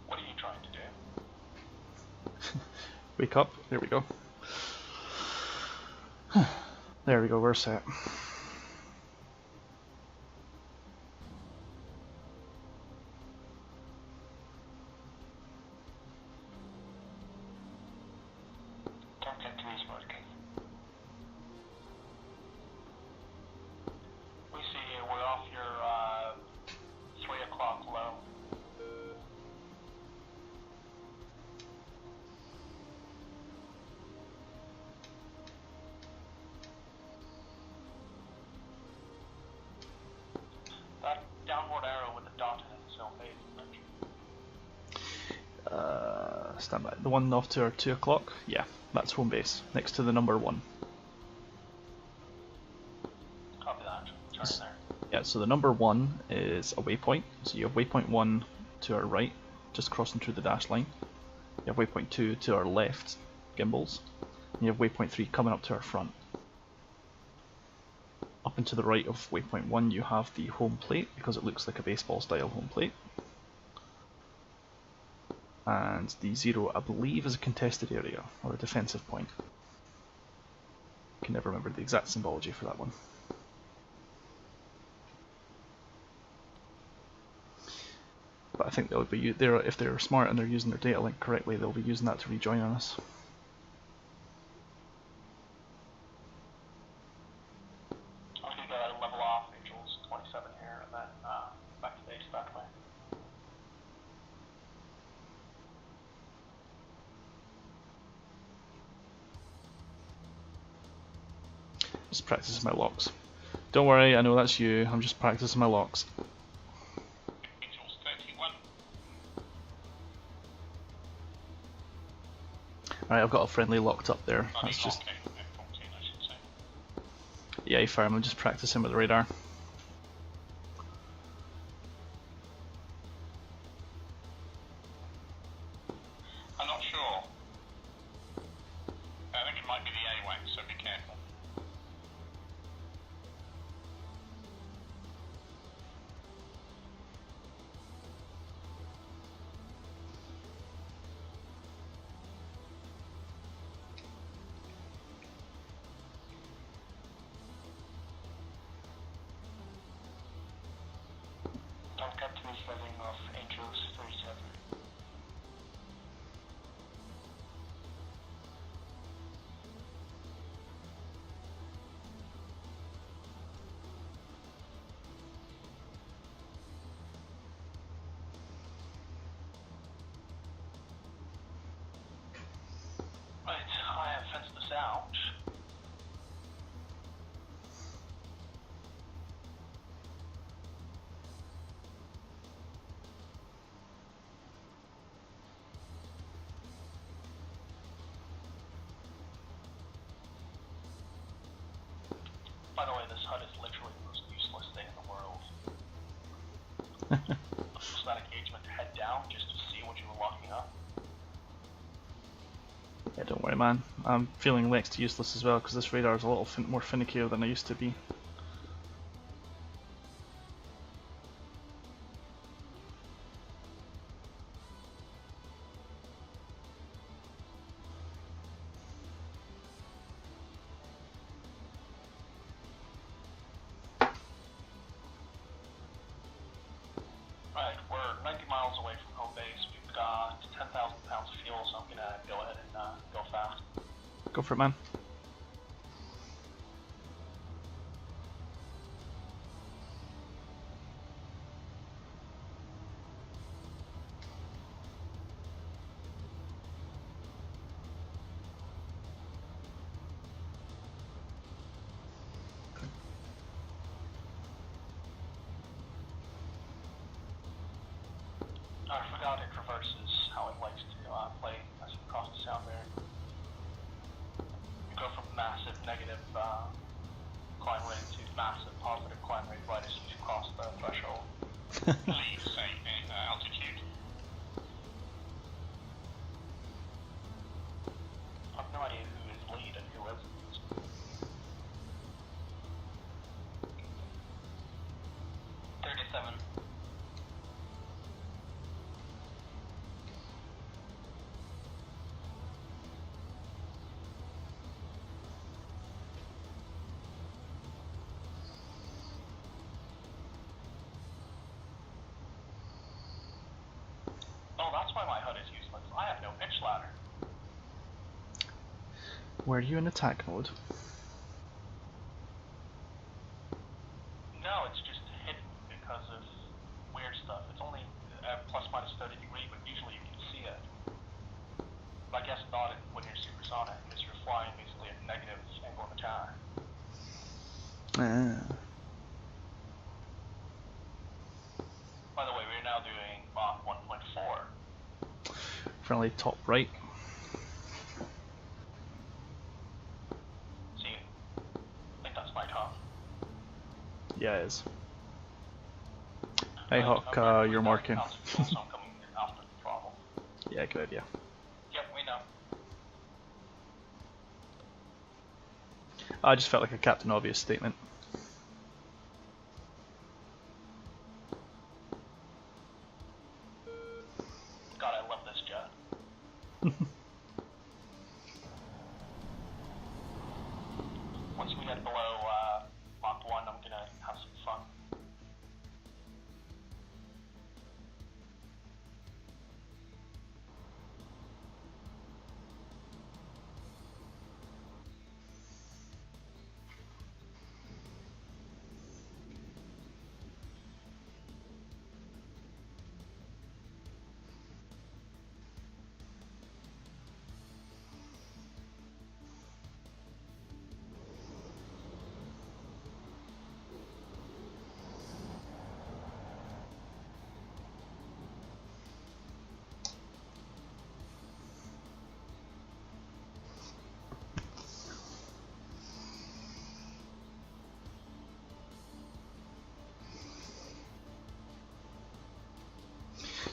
What are you trying to do? Wake up, there we go. There we go, we're set. Tomcat 3 is working. We see you, we're off your 3 o'clock low. That downward arrow with the dot in it is no phase. Stand by. The one off to our 2 o'clock? Yeah, that's home base, next to the number 1. Copy that. Turn there. Yeah, so the number 1 is a waypoint. So you have waypoint 1 to our right, just crossing through the dash line. You have waypoint 2 to our left, gimbals. And you have waypoint 3 coming up to our front. Up and to the right of waypoint 1 you have the home plate, because it looks like a baseball style home plate. And the 0, I believe, is a contested area, or a defensive point. I can never remember the exact symbology for that one. But I think they'll be if they're smart and they're using their data link correctly, they'll be using that to rejoin on us. I'm gonna go ahead and level off Angels 27 here, and then back to base that way. Just practicing my locks. Don't worry, I know that's you. I'm just practicing my locks. Angels 31. Alright, I've got a friendly locked up there. That's just Okay, Yeah, you fire him. I'm just practicing with the radar. I'm not sure. I think it might be the AWACS, so be careful. Tomcat 3 setting of Angels 37. Right, I have fenced this out. By the way, this hut is literally the most useless thing in the world. Was that engagement to head down just to see what you were locking up? Yeah, don't worry, man. I'm feeling next to useless as well because this radar is a little more finickier than I used to be. Right, we're 90 miles away from home base. We've got 10,000 pounds of fuel, so I'm gonna go ahead and go fast. Go for it, man. I forgot it reverses how it likes to play as you cross the sound barrier. You go from massive negative climb rate to massive positive climb rate right as you cross the threshold. Please say altitude. I have no idea who is lead and who isn't. $37. Oh, that's why my HUD is useless. I have no pitch ladder. Were you in attack mode? No, it's just hidden because of weird stuff. It's only plus minus 30 degree, but usually you can see it. But I guess not when you're supersonic, because you're flying basically at negative angle of attack. Ah. By the way, we're now doing Mach 1.4. Friendly top right. See, I think that's night, huh? Yeah, it is. Hey Right, Hawk, I'm you're marking. pounds of fuel, so I'm coming after the throttle. Yeah, good idea. Yep, we know. I just felt like a Captain Obvious statement. God, I love this jet. Once we get below Mach 1, I'm gonna have some fun.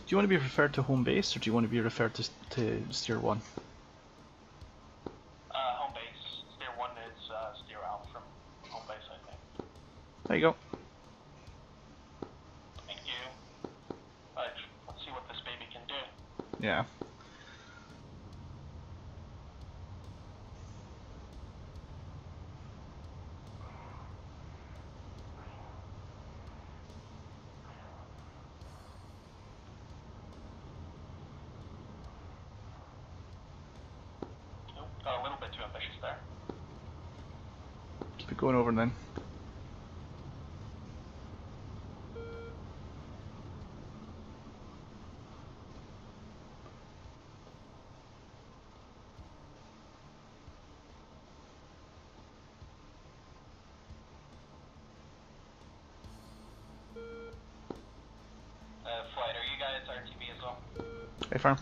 you want to be referred to home base, or do you want to be referred to Steer 1? Home base. Steer 1 is steer out from home base, I think. There you go. Thank you. Let's see what this baby can do. Yeah. Nope, got a little bit too ambitious there. Keep it going over then. Flight, are you guys RTB as well? Hey, farm.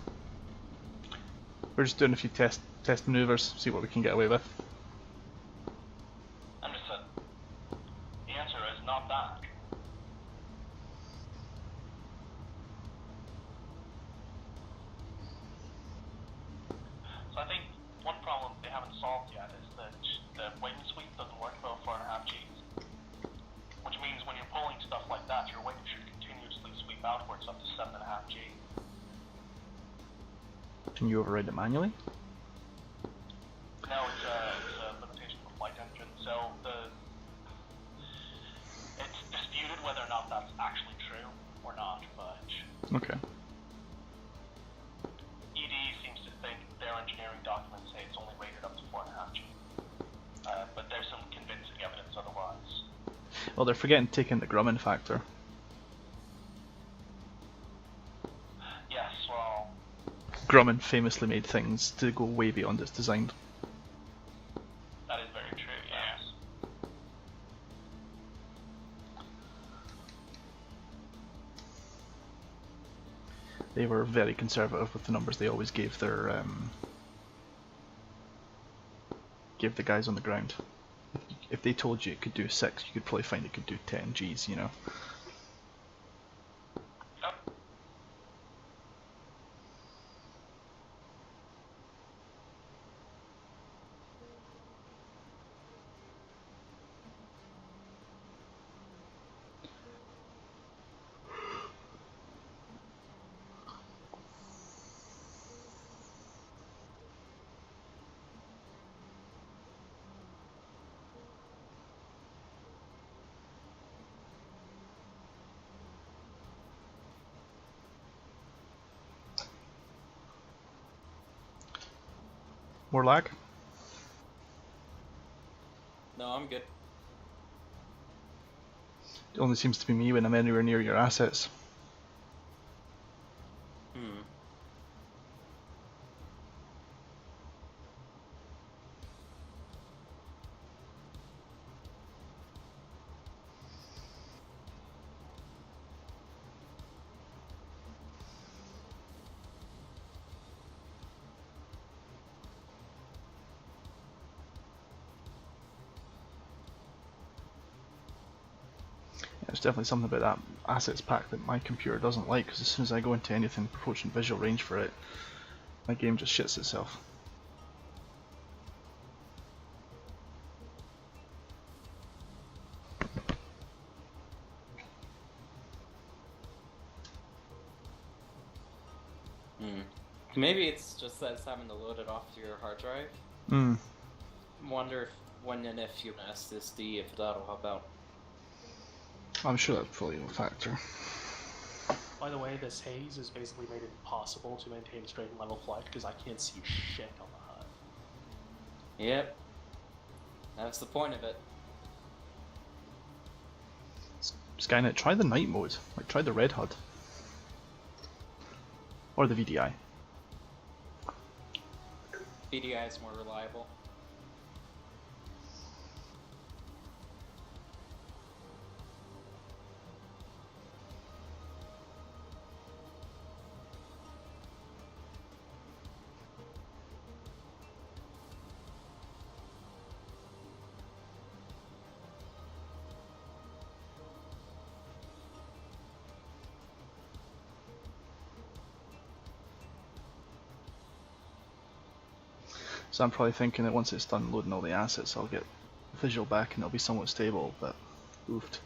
We're just doing a few test maneuvers, see what we can get away with. Understood. The answer is not that. So I think one problem they haven't solved yet is that the wing sweep doesn't work well 4.5 Gs. Which means when you're pulling stuff like that, your wing should continuously sweep outwards up to 7.5 G. Can you override it manually? No, it's a limitation of the flight engine. So it's disputed whether or not that's actually true or not, but Okay. ED seems to think their engineering documents say it's only rated up to 4.5 G. But there's some convincing evidence otherwise. Well, they're forgetting to take in the Grumman factor. Yes, well, Grumman famously made things to go way beyond its design. that is very true, yes. They were very conservative with the numbers they always gave their gave the guys on the ground. If they told you it could do 6, you could probably find it could do 10 Gs, you know. Yep. More lag? No, I'm good. It only seems to be me when I'm anywhere near your assets. Hmm. There's definitely something about that assets pack that my computer doesn't like, because as soon as I go into anything approaching visual range for it, my game just shits itself. Maybe it's just that it's having to load it off your hard drive. Hmm. Wonder if when and if you have an SSD, if that'll help out. I'm sure that's probably a factor. By the way, this haze has basically made it impossible to maintain straight and level flight because I can't see shit on the HUD. Yep. That's the point of it. Skynet, try the night mode. Like, try the red HUD. Or the VDI. VDI is more reliable. So I'm probably thinking that once it's done loading all the assets, I'll get visual back and it'll be somewhat stable, but oofed.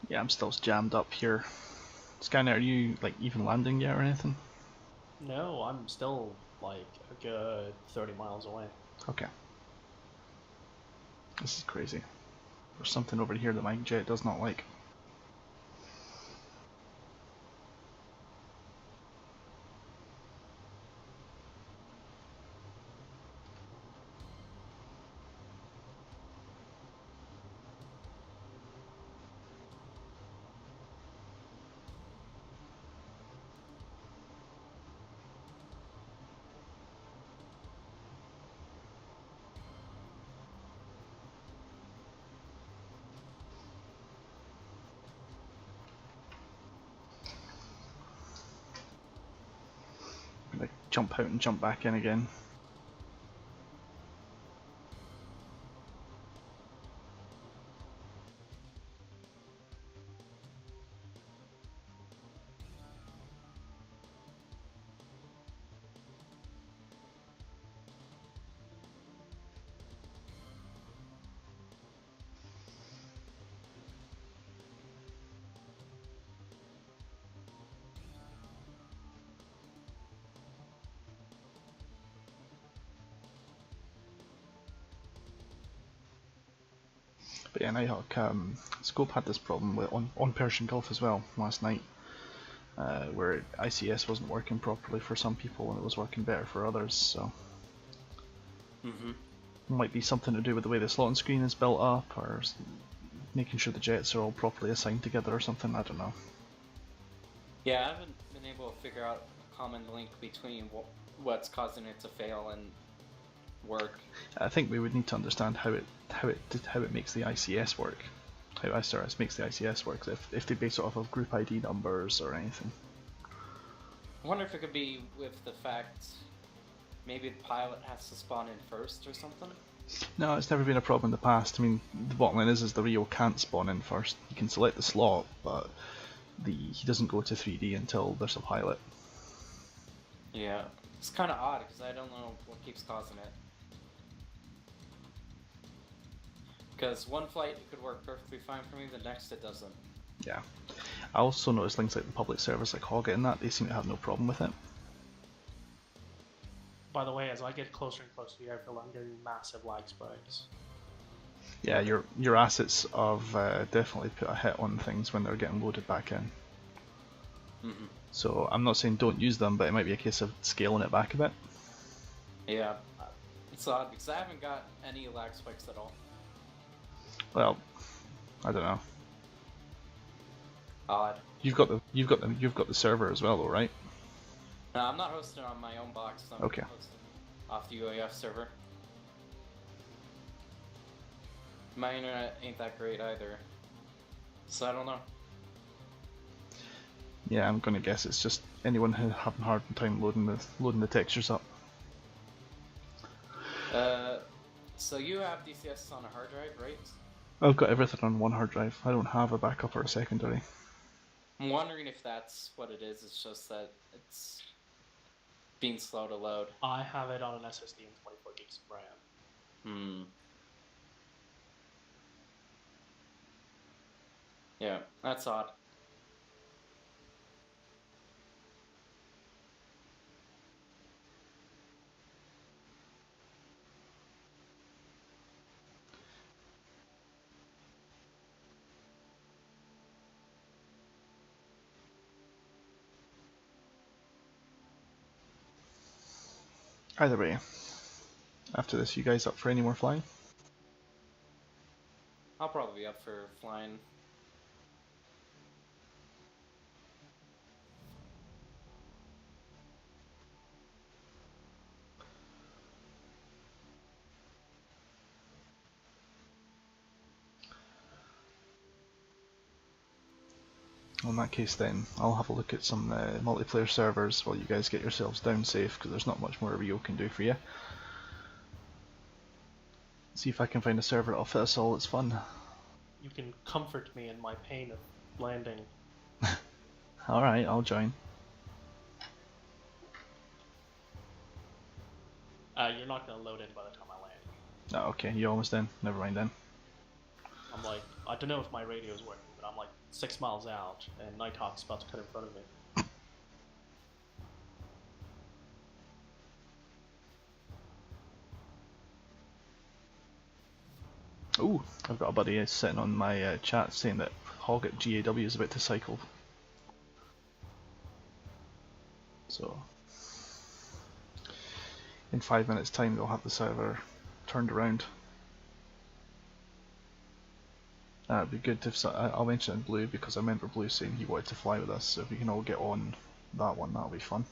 Yeah, I'm still jammed up here. Skynet, are you like even landing yet or anything? No, I'm still like a good 30 miles away. Okay. This is crazy. There's something over here that my jet does not like. Like jump out and jump back in again. But yeah, Nighthawk, Scope had this problem with on Persian Gulf as well last night, where ICS wasn't working properly for some people and it was working better for others, so might be something to do with the way the slot screen is built up, or making sure the jets are all properly assigned together or something, I don't know. Yeah, I haven't been able to figure out a common link between what's causing it to fail and work. I think we would need to understand how it makes the ICS work. How SRS makes the ICS work, if they base it off of group ID numbers or anything. I wonder if it could be with the fact maybe the pilot has to spawn in first or something? No, it's never been a problem in the past. I mean, the bottom line is the Rio can't spawn in first. He can select the slot, but he doesn't go to 3D until there's a pilot. Yeah, it's kind of odd because I don't know what keeps causing it. Because one flight it could work perfectly fine for me, the next it doesn't. Yeah. I also noticed things like the public servers like Hogget and that, they seem to have no problem with it. By the way, as I get closer and closer to the airfield, I'm getting massive lag spikes. Yeah, your assets have definitely put a hit on things when they're getting loaded back in. So I'm not saying don't use them, but it might be a case of scaling it back a bit. Yeah, it's odd because I haven't got any lag spikes at all. Well, I don't know. Odd. You've got the server as well, though, right? No, I'm not hosting on my own box. I'm Okay. hosting off the UOAF server. My internet ain't that great either, so I don't know. Yeah, I'm gonna guess it's just anyone who having a hard time loading the textures up. So you have DCS on a hard drive, right? I've got everything on one hard drive. I don't have a backup or a secondary. I'm wondering if that's what it is. It's just that it's being slow to load. I have it on an SSD and 24 gigs of RAM. Yeah, that's odd. Either way, after this, you guys up for any more flying? I'll probably be up for flying. In that case then, I'll have a look at some multiplayer servers while you guys get yourselves down safe, because there's not much more Rio can do for you. See if I can find a server that'll fit us all, it's fun. You can comfort me in my pain of landing. Alright, I'll join. You're not going to load in by the time I land. Oh, okay, you're almost in. Never mind then. I'm like, I don't know if my radio's working, but I'm like 6 miles out, and Nighthawk's about to cut in front of me. Ooh, I've got a buddy sitting on my chat saying that Hog at GAW is about to cycle. So, in 5 minutes time they'll have the server turned around. It'd be good if I'll mention it in Blue because I remember Blue saying he wanted to fly with us, so if we can all get on that one, that'll be fun.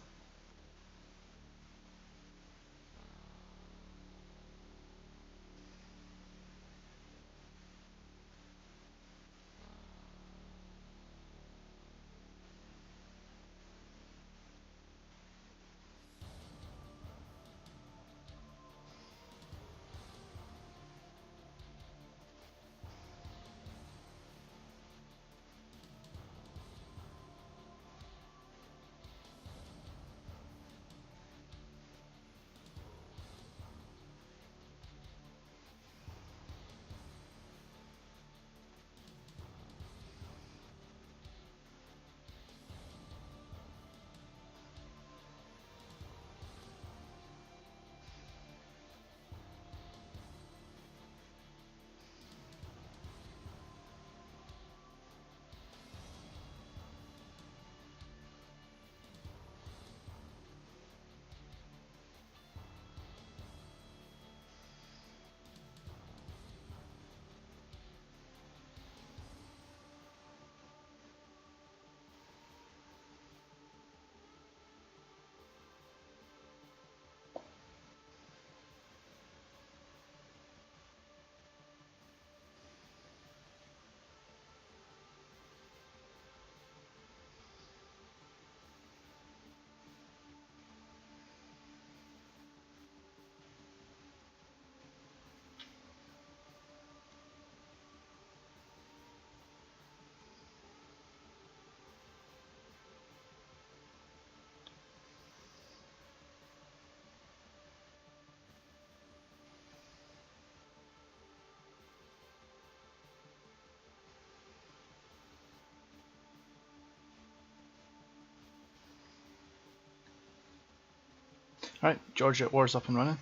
Alright, Georgia at War's up and running.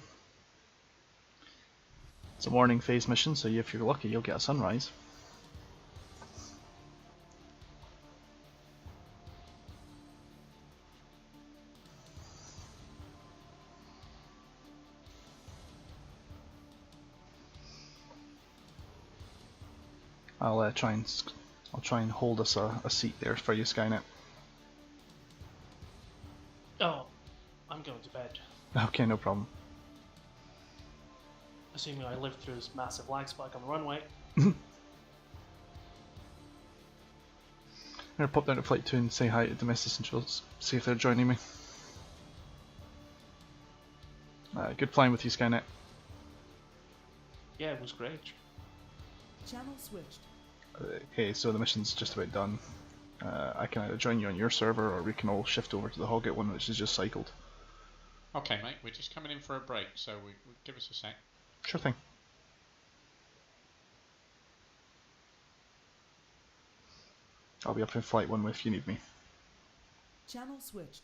It's a morning phase mission, so if you're lucky you'll get a sunrise. I'll try and hold us a seat there for you, Skynet. Oh, I'm going to bed. Okay, no problem. Assuming I live through this massive lag spike on the runway. I'm gonna pop down to Flight 2 and say hi to Domestic Centrals, see if they're joining me. Good flying with you, Skynet. Yeah, it was great. Channel switched. Okay, so the mission's just about done. I can either join you on your server, or we can all shift over to the Hogget one, which is just cycled. Okay, mate, we're just coming in for a break, so give us a sec. Sure thing. I'll be up in Flight 1 if you need me. Channel switched.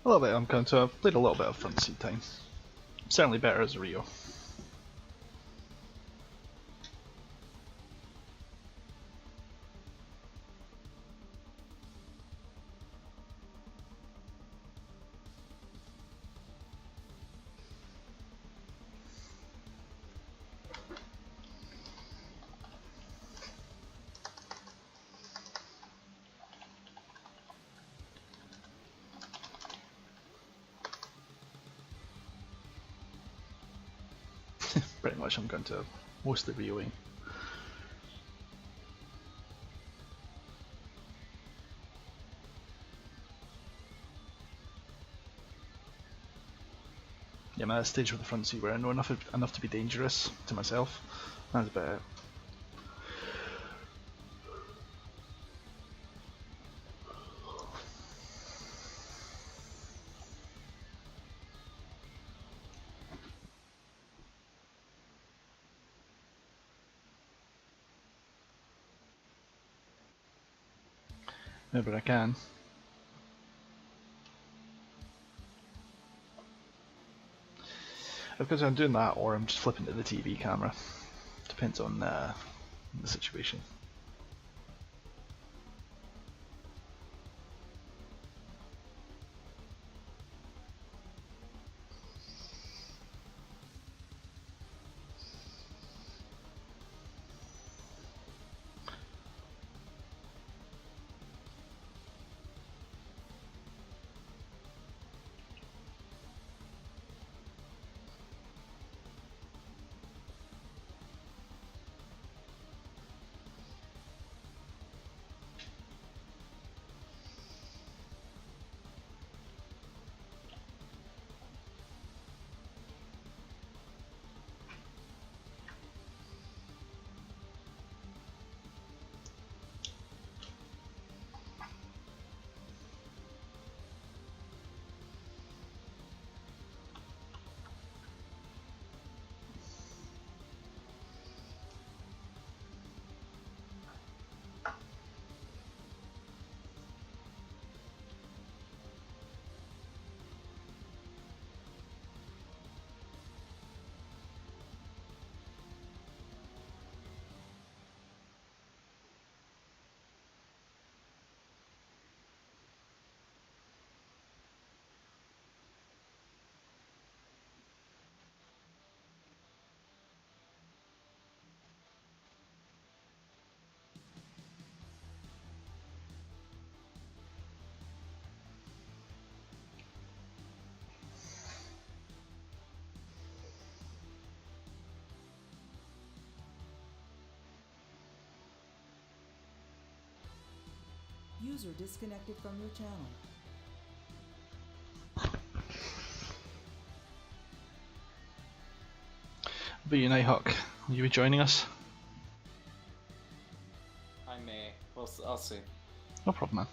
A little bit, I'm going to have played a little bit of front seat time. Certainly better as a Rio. Pretty much I'm going to mostly Rioing. Yeah, I'm at a stage with the front seat where I know enough to be dangerous to myself. That's about it. Yeah, but I can. Because I'm doing that, or I'm just flipping to the TV camera. Depends on the situation. User disconnected from your channel. But you, Nighthawk, will you be joining us? I may. I'll see. No problem, man.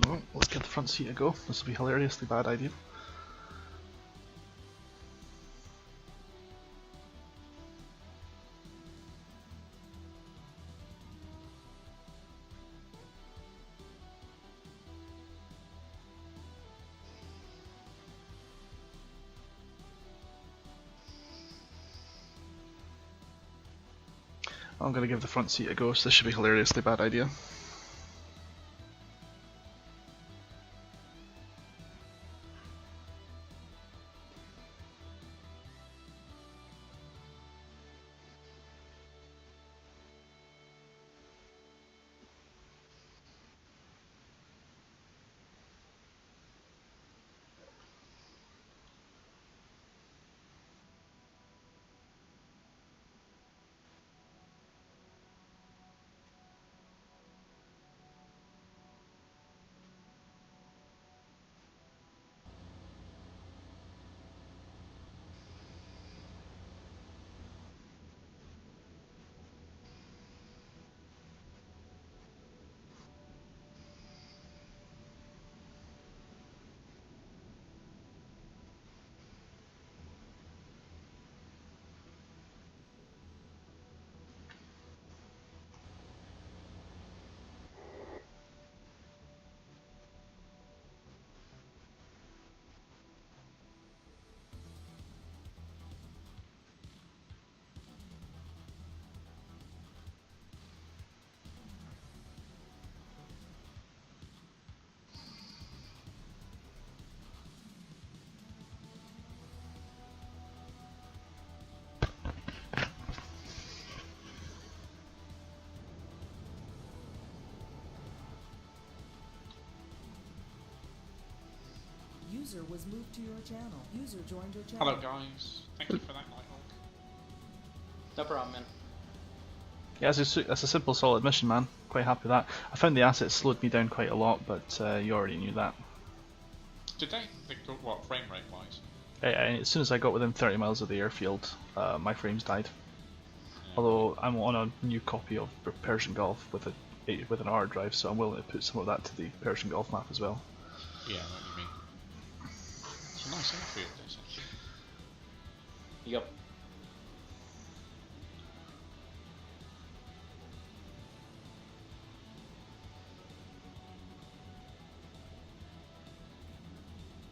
Well, let's give the front seat a go. This will be a hilariously bad idea. I'm going to give the front seat a go, so this should be a hilariously bad idea. User was moved to your channel. User joined your channel. Hello guys, thank you for that, Nighthawk. No problem, man. Yeah, that's a simple, solid mission, man. Quite happy with that. I found the assets slowed me down quite a lot, but you already knew that. Did they go, what, frame rate wise? As soon as I got within 30 miles of the airfield, my frames died. Yeah. Although I'm on a new copy of Persian Gulf with an R drive, so I'm willing to put some of that to the Persian Gulf map as well. Yeah, I know what you mean. It's a nice airfield, this actually. Yep.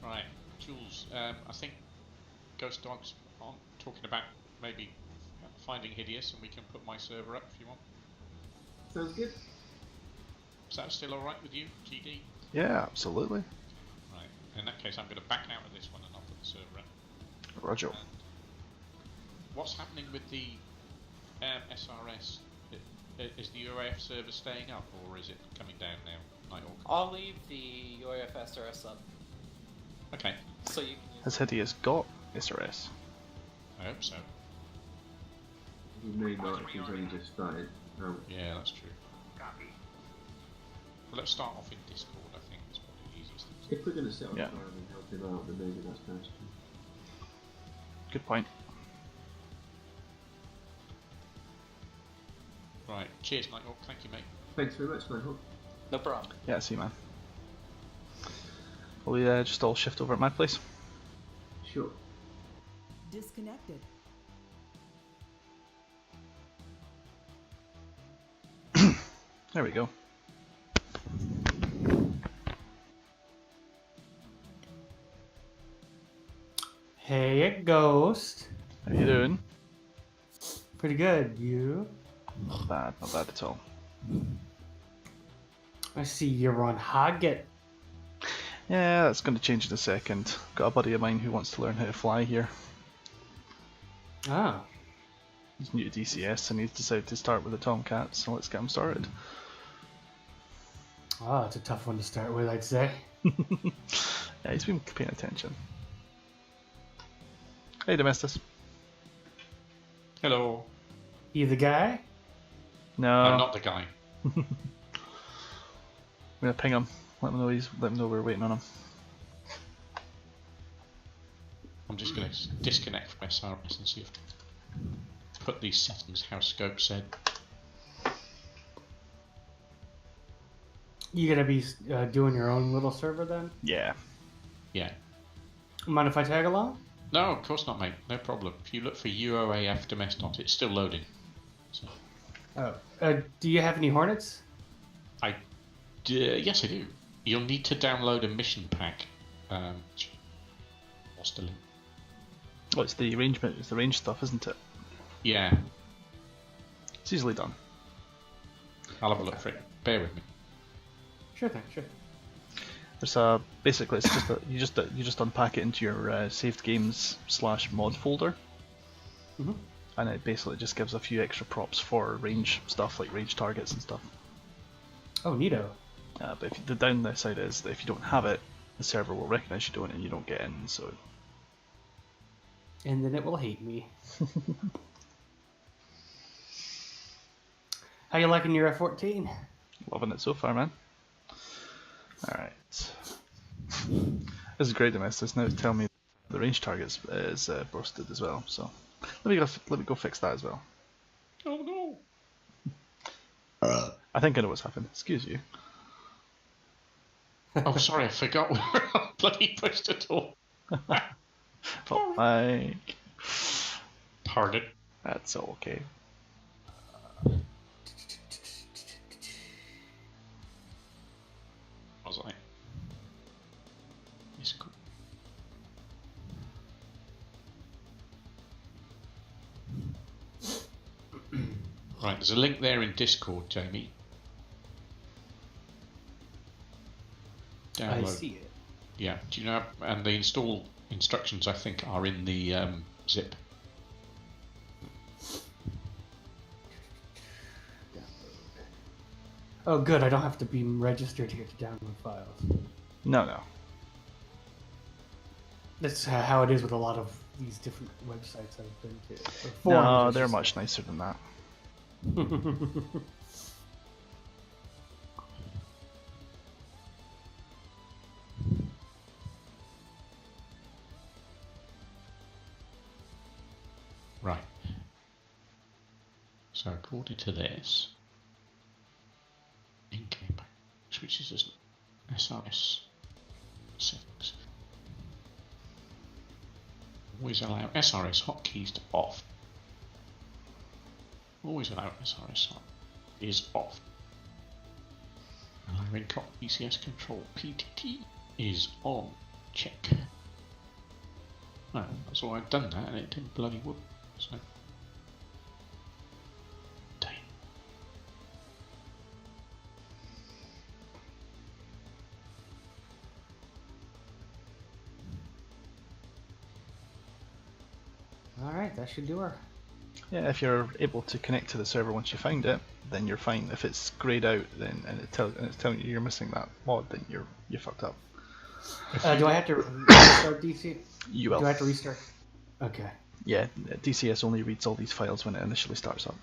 Right, Jules, I think Ghost Dog's on talking about maybe finding Hideous, and we can put my server up if you want. Sounds good. Is that still alright with you, GD? Yeah, absolutely. Right, in that case I'm going to back out of this one and I'll put the server up. Roger. And what's happening with the SRS? Is the UOAF server staying up, or is it coming down now, Nighthawk? I'll leave the UOAF SRS up. Okay. So you can use Has Hideous got SRS? I hope so. He may not if he's only just started. Oh. Yeah, that's true. Copy. Well, let's start off in Discord, I think it's probably the easiest these things. If we're going to set up Yeah. a fire and help him out, then maybe that's best. Good point. Right, cheers, Nighthawk. Thank you, mate. Thanks very much, Nighthawk. No problem. Yeah, see you, man. Will we just all shift over at my place? Sure. Disconnected. There we go. Hey, Ghost. How you doing? Pretty good. You? Not bad at all. I see you're on Haggett. Yeah, that's going to change in a second. Got a buddy of mine who wants to learn how to fly here. Ah. He's new to DCS and he's decided to start with a Tomcat, so let's get him started. Oh, it's a tough one to start with, I'd say. Yeah, he's been paying attention. Hey, Domestus. Hello. You the guy? No, I'm not the guy. I'm gonna ping him. Let him know we're waiting on him. I'm just going to disconnect from SRS and see if put these settings how Scope said. You gonna be doing your own little server then? Yeah. Yeah. Mind if I tag along? No, of course not, mate. No problem. If you look for UOAF Domestot, it's still loading. So, Oh. Do you have any Hornets? yes, I do. You'll need to download a mission pack. What's the link? Oh, it's the arrangement. It's the range stuff, isn't it? Yeah, It's easily done. I'll have a look for it. Bear with me. Sure thing, sure. There's basically it's just you just unpack it into your saved games / mod folder, and it basically just gives a few extra props for range stuff like range targets and stuff. Oh, neato. But the downside is that if you don't have it, the server will recognize you don't and you don't get in. So And then it will hate me. How you liking your F14? loving it so far, man. All right. This is great, Domestic. Now tell me the range targets is busted as well. So let me go fix that as well. Oh no! I think I know what's happened. Excuse you. Oh, sorry, I forgot we were on bloody push to talk. Oh, Mike. Pardon. That's okay. Was I? It's cool. Right, there's a link there in Discord, Jamie. Download. I see it. Yeah, do you know? And the install instructions, I think, are in the zip. Oh, good. I don't have to be registered here to download files. No. That's how it is with a lot of these different websites I've been to. Or forums, No, I they're should much nicer than that. say. Right. So according to this, in-game switches as SRS settings. Always allow SRS hotkeys to off. Always allow SRS is off. Allowing PCS control PTT is on. Check. No, that's all I've done that and it didn't bloody work. So. Damn. Alright, that should do her. Yeah, if you're able to connect to the server once you find it, then you're fine. If it's grayed out, then and it's telling you you're missing that mod, then you're fucked up. Do I have to restart DC? You will. Do I have to restart? Okay. Yeah, DCS only reads all these files when it initially starts up.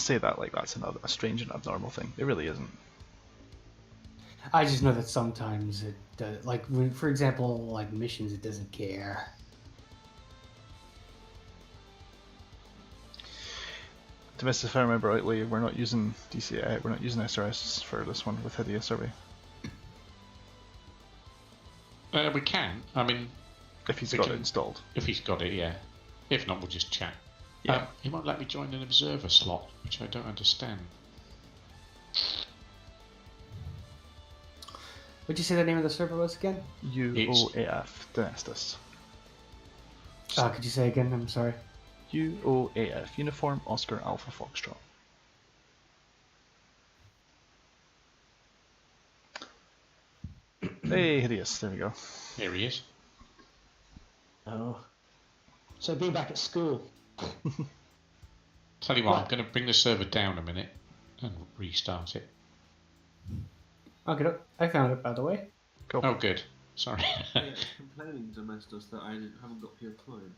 say that like that's a strange and abnormal thing. It really isn't. I just know that sometimes it does. Like, for example, like missions, it doesn't care. Domestic, if I remember rightly, we're not using DCI, we're not using SRS for this one with Hideous, are we? We can. I mean, if he's got it installed. If he's got it, yeah. If not, we'll just chat. Yeah. He won't let me join an observer slot, which I don't understand. What'd you say the name of the server was again? UOAF Domestus. Could you say again? I'm sorry. UOAF Uniform Oscar Alpha Foxtrot. Hey, Hideous, there we go. Here he is. Oh. So being back at school. Tell you what, I'm going to bring the server down a minute and restart it. Okay, I found it, by the way. Cool. Oh, good. Sorry. Complaining to Domestos that I haven't got pure climb.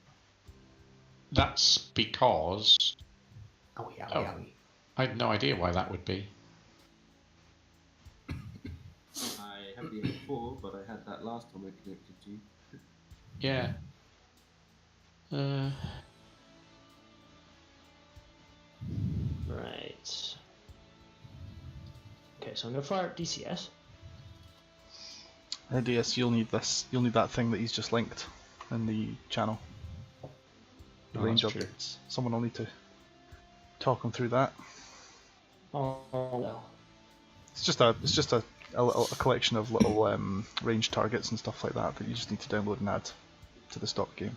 That's because... Owie. I had no idea why that would be. I have the F4, but I had that last time I connected to you. Yeah. Right. Okay, so I'm going to fire up DCS. Hideous, you'll need this. You'll need that thing that he's just linked in the channel. The range updates. Someone will need to talk him through that. Oh well. It's just a collection of little range targets and stuff like that that you just need to download and add to the stock game.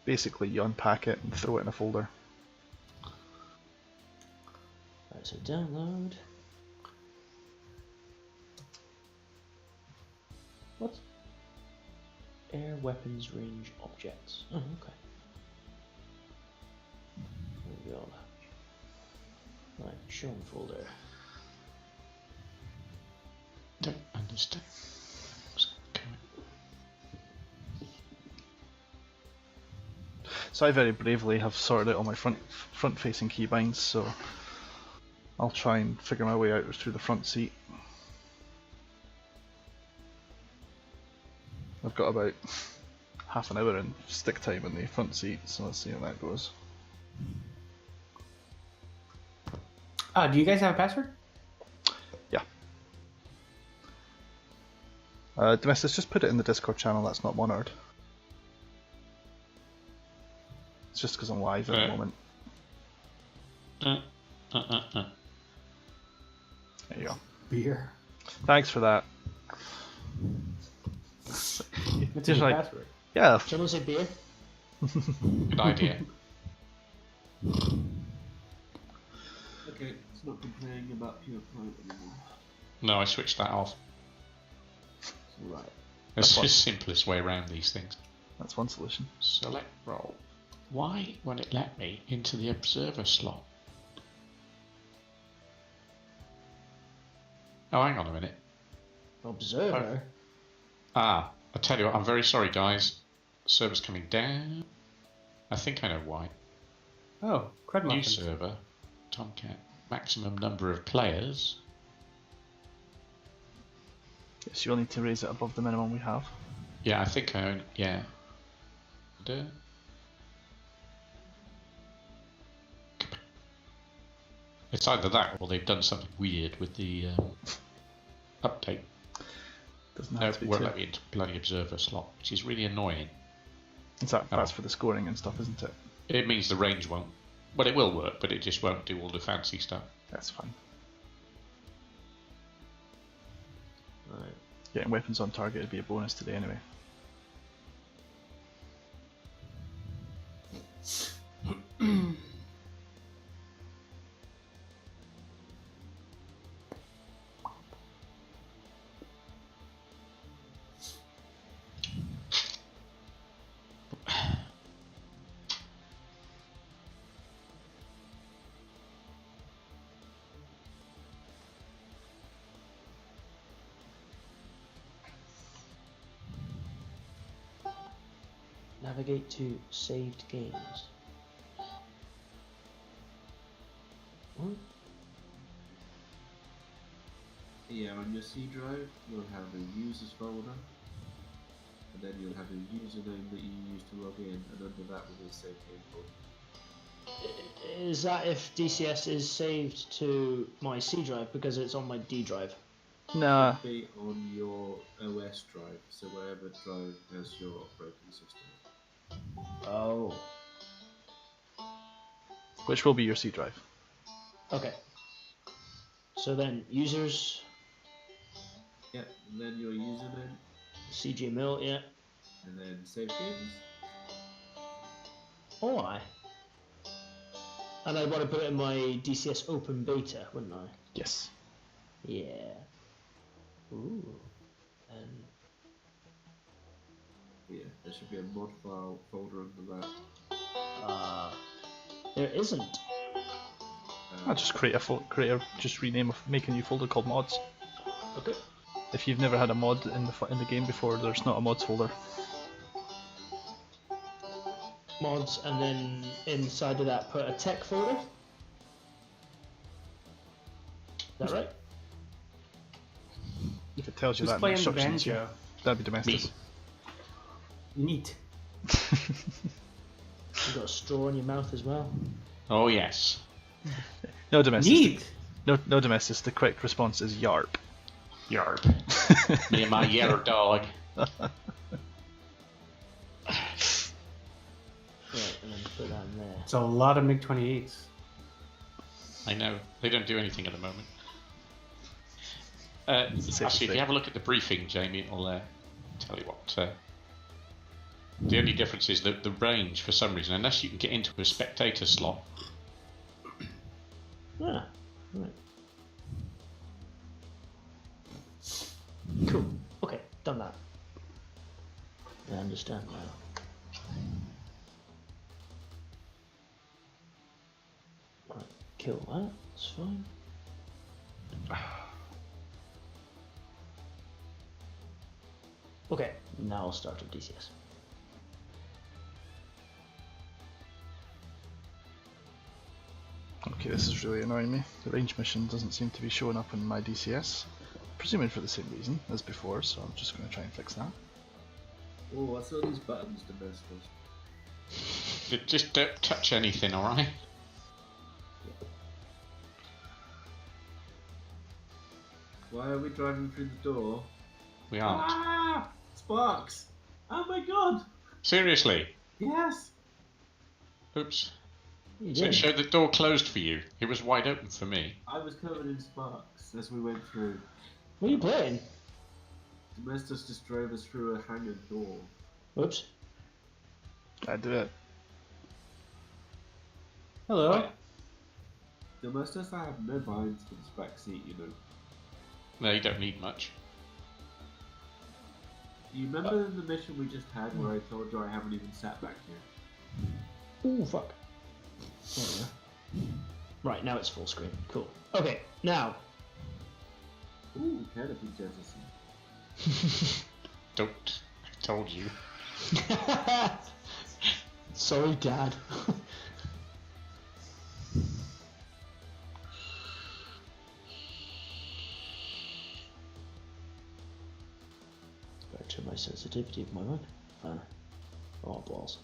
Basically, you unpack it and throw it in a folder. Right, so download. What? Air weapons range objects. Oh, okay. There we go. Right, show in folder. Don't understand. So I very bravely have sorted out all my front-facing keybinds, so I'll try and figure my way out through the front seat. I've got about half an hour in stick time in the front seat, so let's see how that goes. Do you guys have a password? Yeah. Domestic, just put it in the Discord channel, that's not monitored. It's just because I'm live at the moment. There you go. Beer. Thanks for that. It's your password. Yeah. Do you want to say beer? Good idea. Okay, it's not complaining about pure climate anymore. No, I switched that off. Right. It's the simplest way around these things. That's one solution. Select role. Why won't it let me into the observer slot? Oh, hang on a minute. Observer? I tell you what, I'm very sorry guys. Server's coming down. I think I know why. Oh, crud New muffins. server. Tomcat. Maximum number of players. Yes, you'll need to raise it above the minimum we have. Yeah, I think I own... yeah. It's either that or they've done something weird with the update. Doesn't have to be won't too. let me into bloody observer slot, which is really annoying. That's for the scoring and stuff, isn't it? It means the range won't. Well, it will work, but it just won't do all the fancy stuff. That's fine. Right. Getting weapons on target would be a bonus today anyway. Navigate to saved games. Yeah, on your C drive, you'll have a users folder, and then you'll have a username that you use to log in, and under that will be a save game folder. Is that if DCS is saved to my C drive because it's on my D drive? Nah. It should be on your OS drive, so wherever drive has your operating system. Oh. Which will be your C drive. Okay. So then users. Yep, and then your username. CGML, yeah. And then save games. Oh, aye. And I want to put it in my DCS open beta, wouldn't I? Yes. Yeah. Ooh. And Yeah, there should be a mod file folder under that. There isn't. I'll just just rename make a new folder called mods. Okay. If you've never had a mod in the game before, there's not a mods folder. Mods, and then inside of that put a tech folder. Is that right? If it tells you Who's that in the playing the instructions, banjo? that'd be Domestos. Neat. You got a straw in your mouth as well. Oh yes. No Domestos. Neat. No Domestos. The correct response is YARP. Yarp. Me and my yellow dog. Right, and then put that in there. It's a lot of MiG-28s. I know. They don't do anything at the moment. safe to Actually, if say. you have a look at the briefing, Jamie, it'll tell you what. The only difference is that the range, for some reason, unless you can get into a spectator slot. Ah, right. Cool. Okay, done that. I understand now. Right, kill that. It's fine. Okay, now I'll start with DCS. Okay, this is really annoying me. The range mission doesn't seem to be showing up in my DCS. Presuming for the same reason as before, so I'm just going to try and fix that. Oh, what's all these buttons, Domestos? Just don't touch anything, alright? Why are we driving through the door? We aren't. Ah! Sparks! Oh my god! Seriously? Yes! Oops. You So it did. showed the door closed for you. It was wide open for me. I was covered in sparks as we went through. What are you playing? Domestos just drove us through a hangar door. Whoops. I do it. Hello. Domestos, I have no binds for this back seat, you know. No, you don't need much. You remember the mission we just had where I told you I haven't even sat back here? Ooh, fuck. There we go. Right, now it's full screen. Cool. Okay, now. Ooh, canopy jettison. Don't. I told you. Sorry, Dad. Better turn my sensitivity of my mic. Oh, balls.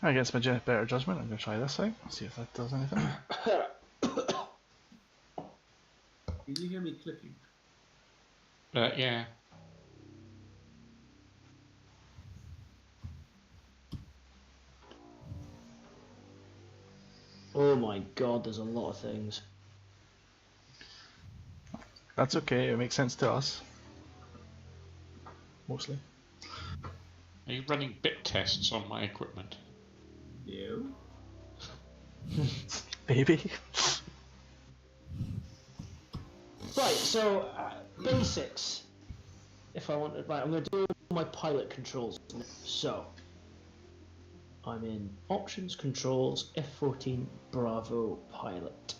Against my better judgment, I'm going to try this out. See if that does anything. Can you hear me clicking? Yeah. Oh my god, there's a lot of things. That's okay, it makes sense to us. Mostly. Are you running bit tests on my equipment? You? Maybe. Right, so basics. If I want to, right, I'm going to do my pilot controls. So I'm in options, controls, F14, Bravo, pilot.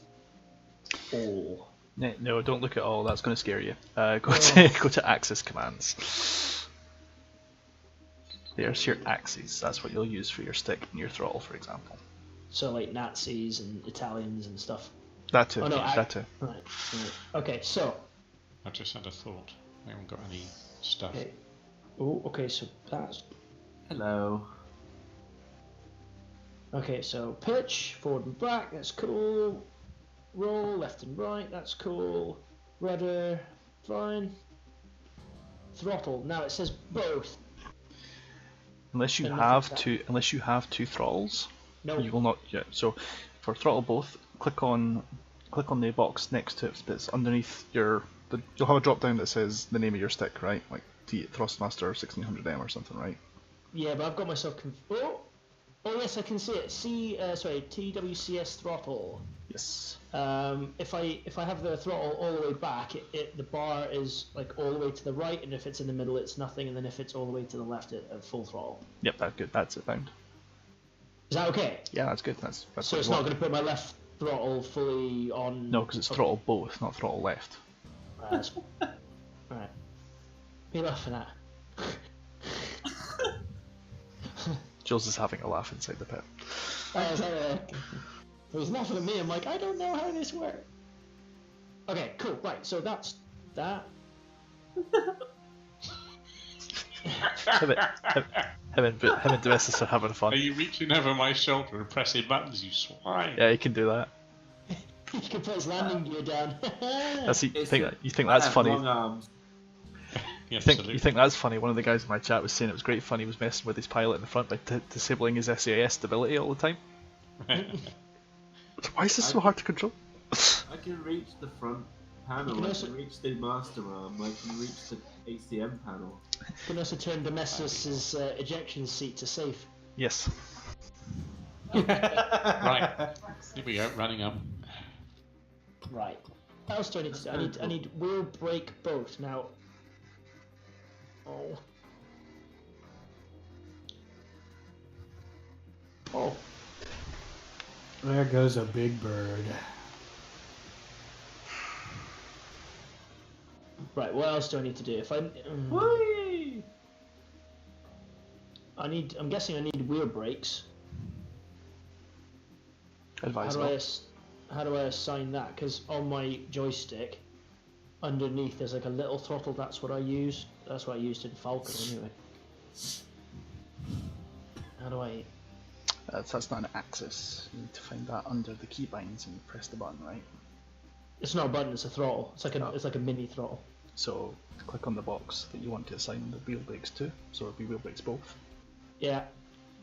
All. No, don't look at all. That's going to scare you. Go to axis commands. There's your axes. That's what you'll use for your stick and your throttle, for example. So like Nazis and Italians and stuff. That too. Oh no, that too. Right. Okay, so. I just had a thought. Anyone got any stuff? Okay. Oh, okay. So that's. Hello. Okay, so pitch, forward and back, that's cool. Roll, left and right, that's cool. Rudder, fine. Throttle, now it says both. Unless you have two throttles, no. You will not. Yeah. So for throttle both, click on the box next to it that's underneath you'll have a drop down that says the name of your stick, right? Like Thrustmaster 1600M or something, right? Yeah, but I've got myself Oh yes, I can see it. TWCS throttle. Yes. If I have the throttle all the way back, the bar is like all the way to the right, and if it's in the middle, it's nothing, and then if it's all the way to the left, at full throttle. Yep, that's good. That's it bound. Is that okay? Yeah, that's good. That's so it's not going to put my left throttle fully on. No, because it's throttle both, not throttle left. Right. Right. What are you laughing at? Jules is having a laugh inside the pit. He was laughing at me. I'm like, I don't know how this works. Okay, cool. Right, so that's that. him and Demesis are having fun. Are you reaching over my shoulder and pressing buttons, you swine? Yeah, you can do that. You can put his landing gear down. You think that's funny? Long arms. You think that's funny? One of the guys in my chat was saying it was great fun. He was messing with his pilot in the front by disabling his SAS stability all the time. Why is this so hard to control? I can reach the front panel. I can reach the master arm. I can reach the HCM panel. You can also turn Domestos' ejection seat to safe. Yes. Right. Here we go. Running up. Right. What else do I need to do? I need wheel brake both now. Oh. Oh. There goes a big bird. Right, what else do I need to do? If I'm guessing I need wheel brakes. Advise how do I assign that? Because on my joystick, underneath there's like a little throttle. That's what I use. That's what I used in Falcon anyway. How do I? That's not an axis. You need to find that under the keybinds and press the button, right? It's not a button. It's a throttle. It's like a mini throttle. So click on the box that you want to assign the wheel brakes to. So it'll be wheel brakes both. Yeah.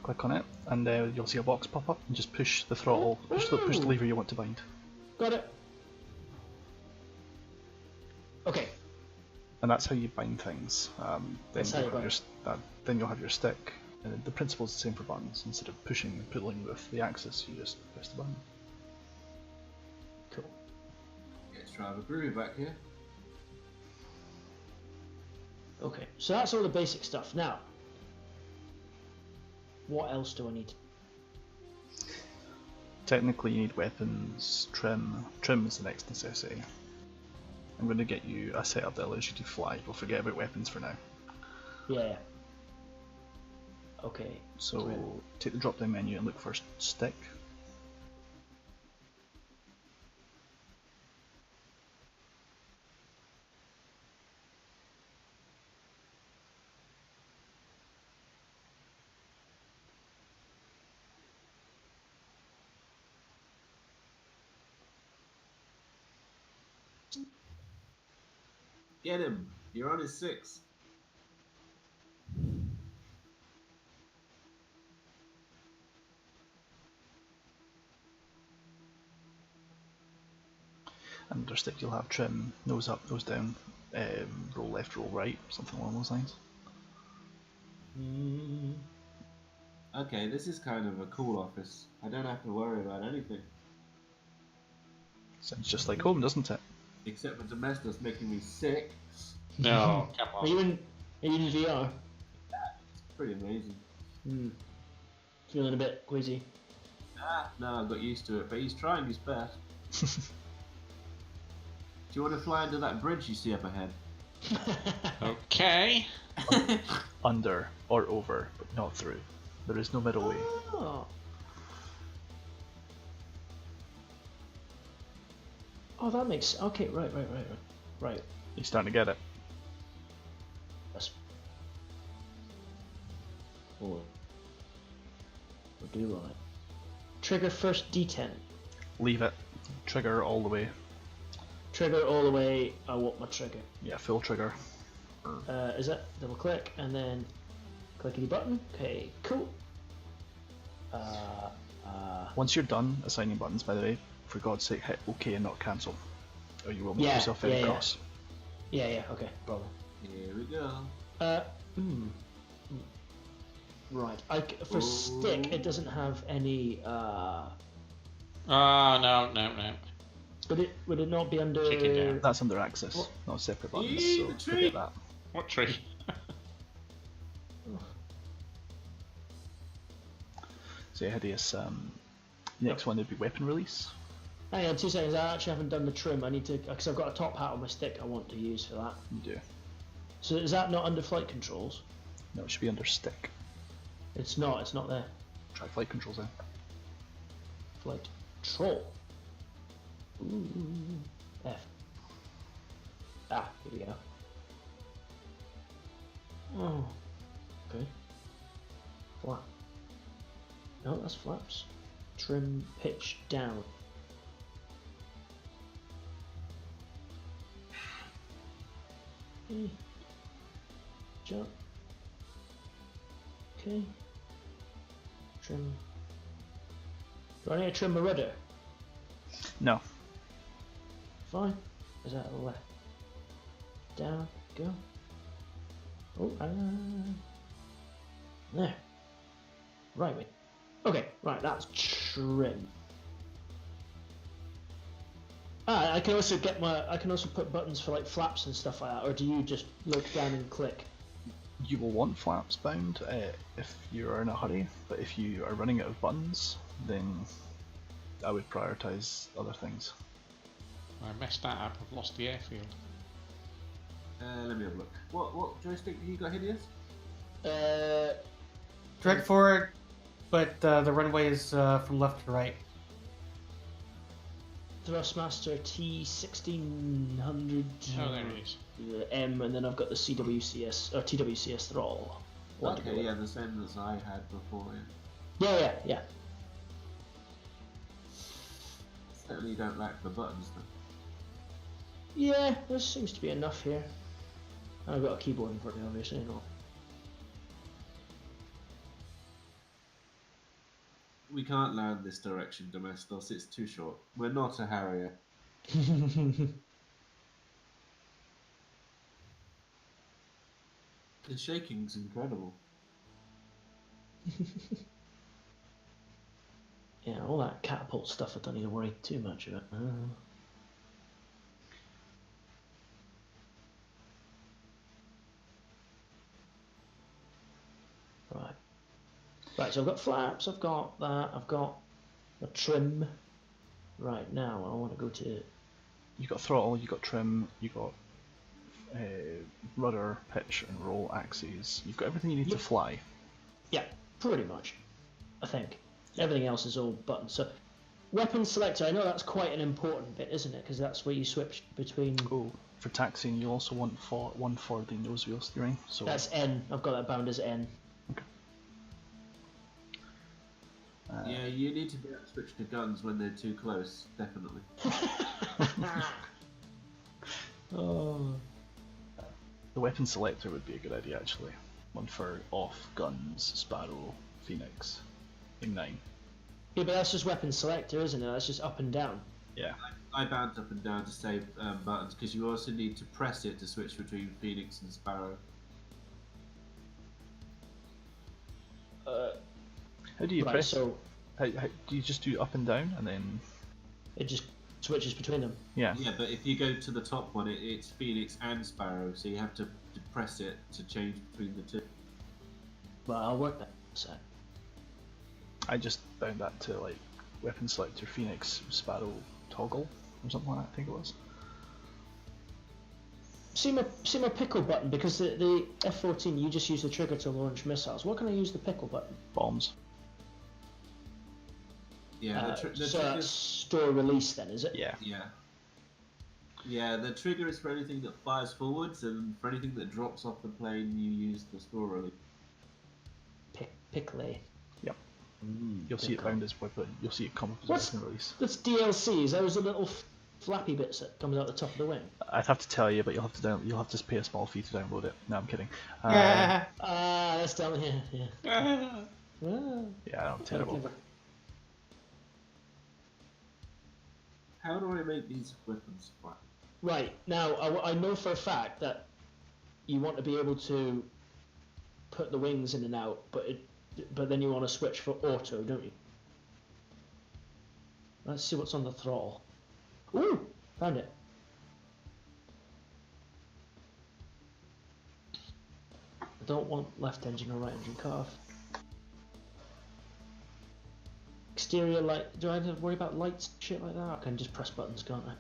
Click on it, and you'll see a box pop up, and just push the throttle, push the lever you want to bind. Got it. Okay. And that's how you bind things. Then you'll have your stick. And the principle's the same for buttons. Instead of pushing and pulling with the axis, you just press the button. Cool. Let's drive a groove back here. Okay, so that's all the basic stuff. Now, what else do I need? Technically, you need weapons, trim. Trim is the next necessity. I'm going to get you a setup that allows you to fly. We'll forget about weapons for now. Yeah. Okay. So take the drop-down menu and look for stick. Get him! You're on his 6. Under stick you'll have trim, nose up, nose down, roll left, roll right, something along those lines. Okay, this is kind of a cool office. I don't have to worry about anything. Sounds just like home, doesn't it? Except for Domestos making me sick. No, come on. Are you in VR? It's pretty amazing. Feeling a bit queasy. No, I got used to it, but he's trying his best. you want to fly under that bridge you see up ahead? Okay. Under or over, but not through. There is no middle way. Oh. Oh, that makes... Okay, right. You're starting to get it. Yes. Oh. We'll do on it. Trigger first D10. Leave it. Trigger all the way. Trigger all the way. I want my trigger. Yeah, full trigger. Is it? Double click and then clickety button. Okay, cool. Once you're done assigning buttons, by the way, for God's sake, hit OK and not cancel, or you will make yourself very cross. Yeah, okay, problem. Here we go. Right. For stick, it doesn't have any. No. Would it not be under? Chicken down. That's under access, not separate buttons. Yee, So the tree. forget that. What tree? So yeah, Hideous. Next one would be weapon release. Hang on 2 seconds. I actually haven't done the trim. I need to, because I've got a top hat on my stick. I want to use for that. You do. So is that not under flight controls? No, it should be under stick. It's not. It's not there. Try flight controls then. Flight control. Ooh. F. Here we go. Oh. Okay. Flap. No, that's flaps. Trim pitch down. Okay. Jump. Okay. Trim. Do I need to trim my rudder? No. Fine. Is that left? Down. Go. Oh, there. Right way. Okay, right, that's trim. I can also put buttons for like flaps and stuff like that, or do you just look down and click? You will want flaps bound if you are in a hurry, but if you are running out of buttons, then I would prioritise other things. I messed that up. I've lost the airfield. Let me have a look. What joystick have you got, Hideous? Direct forward, but the runway is from left to right. Thrustmaster T1600 Oh, there it is. M, and then I've got the CWCS or TWCS throttle. Okay, yeah, the same as I had before. Yeah. Yeah. Certainly don't lack the buttons though. Yeah, there seems to be enough here. And I've got a keyboard in front of me, obviously. No. We can't land this direction, Domestos. It's too short. We're not a Harrier. The shaking's incredible. Yeah, all that catapult stuff, I don't need to worry too much about. Right, so I've got flaps, I've got that, I've got a trim. Right, now I want to go to... You got throttle, you got trim, you got rudder, pitch and roll axes. You've got everything you need to fly. Yeah, pretty much, I think. Everything else is all buttons. So, weapon selector, I know that's quite an important bit, isn't it? Because that's where you switch between... Oh, for taxiing you also want one for the nose wheel steering. So that's N, I've got that bound as N. Okay. Yeah, you need to be able to switch to guns when they're too close, definitely. Oh. The weapon selector would be a good idea actually. One for off, guns, Sparrow, Phoenix, Ignite. Yeah, but that's just weapon selector, isn't it? That's just up and down. Yeah. I bound up and down to save buttons because you also need to press it to switch between Phoenix and Sparrow. How do you press? So how do you just do up and down and then? It just switches between them. Yeah. Yeah, but if you go to the top one, it's Phoenix and Sparrow, so you have to press it to change between the two. Well, I'll work that set. I just bound that to like weapon selector Phoenix Sparrow toggle or something like that, I think it was. see my pickle button, because the F14 you just use the trigger to launch missiles. What can I use the pickle button? Bombs. Yeah, So trigger. that's store release then, is it? Yeah. Yeah. Yeah, the trigger is for anything that fires forwards, and for anything that drops off the plane, you use the store release. Pickle. Yep. You'll see it round as with it. You'll see it come up as What's a weapon release. That's DLC. Is those the little flappy bits that comes out the top of the wing? I'd have to tell you, but you'll have to pay a small fee to download it. No, I'm kidding. That's down here. Yeah. Yeah, I'm terrible. How do I make these weapons fire? Right, now I know for a fact that you want to be able to put the wings in and out, but then you want to switch for auto, don't you? Let's see what's on the throttle. Ooh! Found it. I don't want left engine or right engine cut off. Exterior light. Do I have to worry about lights, shit like that? I can just press buttons, can't I?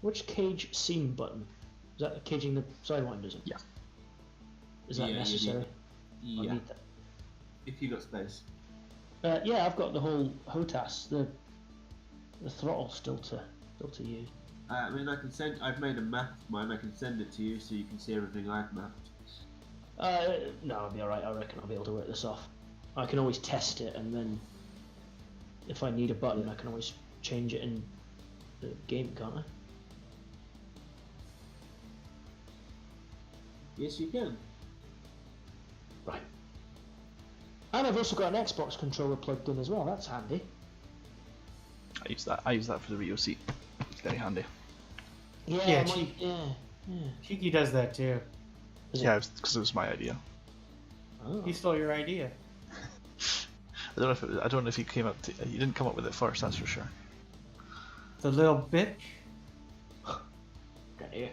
Which cage seam button? Is that caging the sidewinders? Yeah. Is that necessary? Yeah. I need that. If you got space. Yeah, I've got the whole HOTAS, the throttle still to use. I mean, I've made a map of mine. I can send it to you so you can see everything I've mapped. No, I'll be alright. I reckon I'll be able to work this off. I can always test it, and then if I need a button, I can always change it in the game, can't I? Yes, you can. Right. And I've also got an Xbox controller plugged in as well. That's handy. I use that for the Rio seat. It's very handy. Yeah, Yeah, Cheeky does that too. Yeah, because it was my idea. Oh. He stole your idea. I don't know if he came up. He didn't come up with it first. That's for sure. The little bitch. Got here.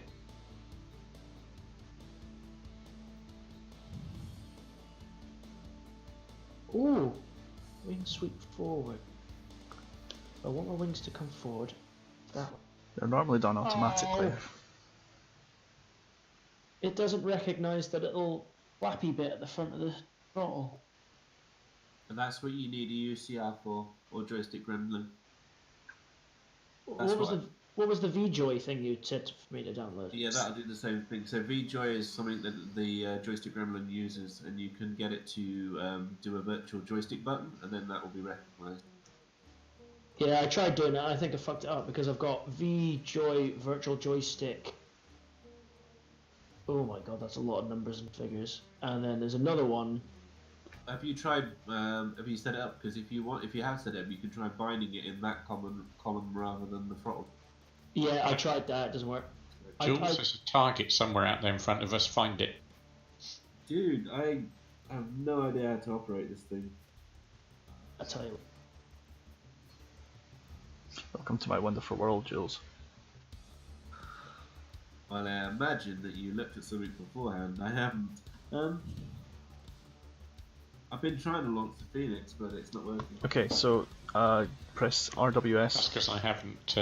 Ooh, wing sweep forward. I want my wings to come forward. That one. They're normally done automatically. Oh. It doesn't recognise the little flappy bit at the front of the throttle. And that's what you need a UCR for, or joystick gremlin. What was the VJoy thing you said for me to download? Yeah, that'll do the same thing. So VJoy is something that the joystick gremlin uses, and you can get it to do a virtual joystick button, and then that will be recognised. Yeah, I tried doing that. I think I fucked it up because I've got VJoy virtual joystick. Oh my god, that's a lot of numbers and figures. And then there's another one. Have you tried? Have you set it up? Because if you have set it up, you can try binding it in that column rather than the throttle. Yeah, I tried that. It doesn't work. Jules, there's a target somewhere out there in front of us. Find it. Dude, I have no idea how to operate this thing. I tell you. Welcome to my wonderful world, Jules. Well, I imagine that you looked at something beforehand. I haven't. I've been trying to launch the Phoenix, but it's not working. Okay, so press RWS. That's because I haven't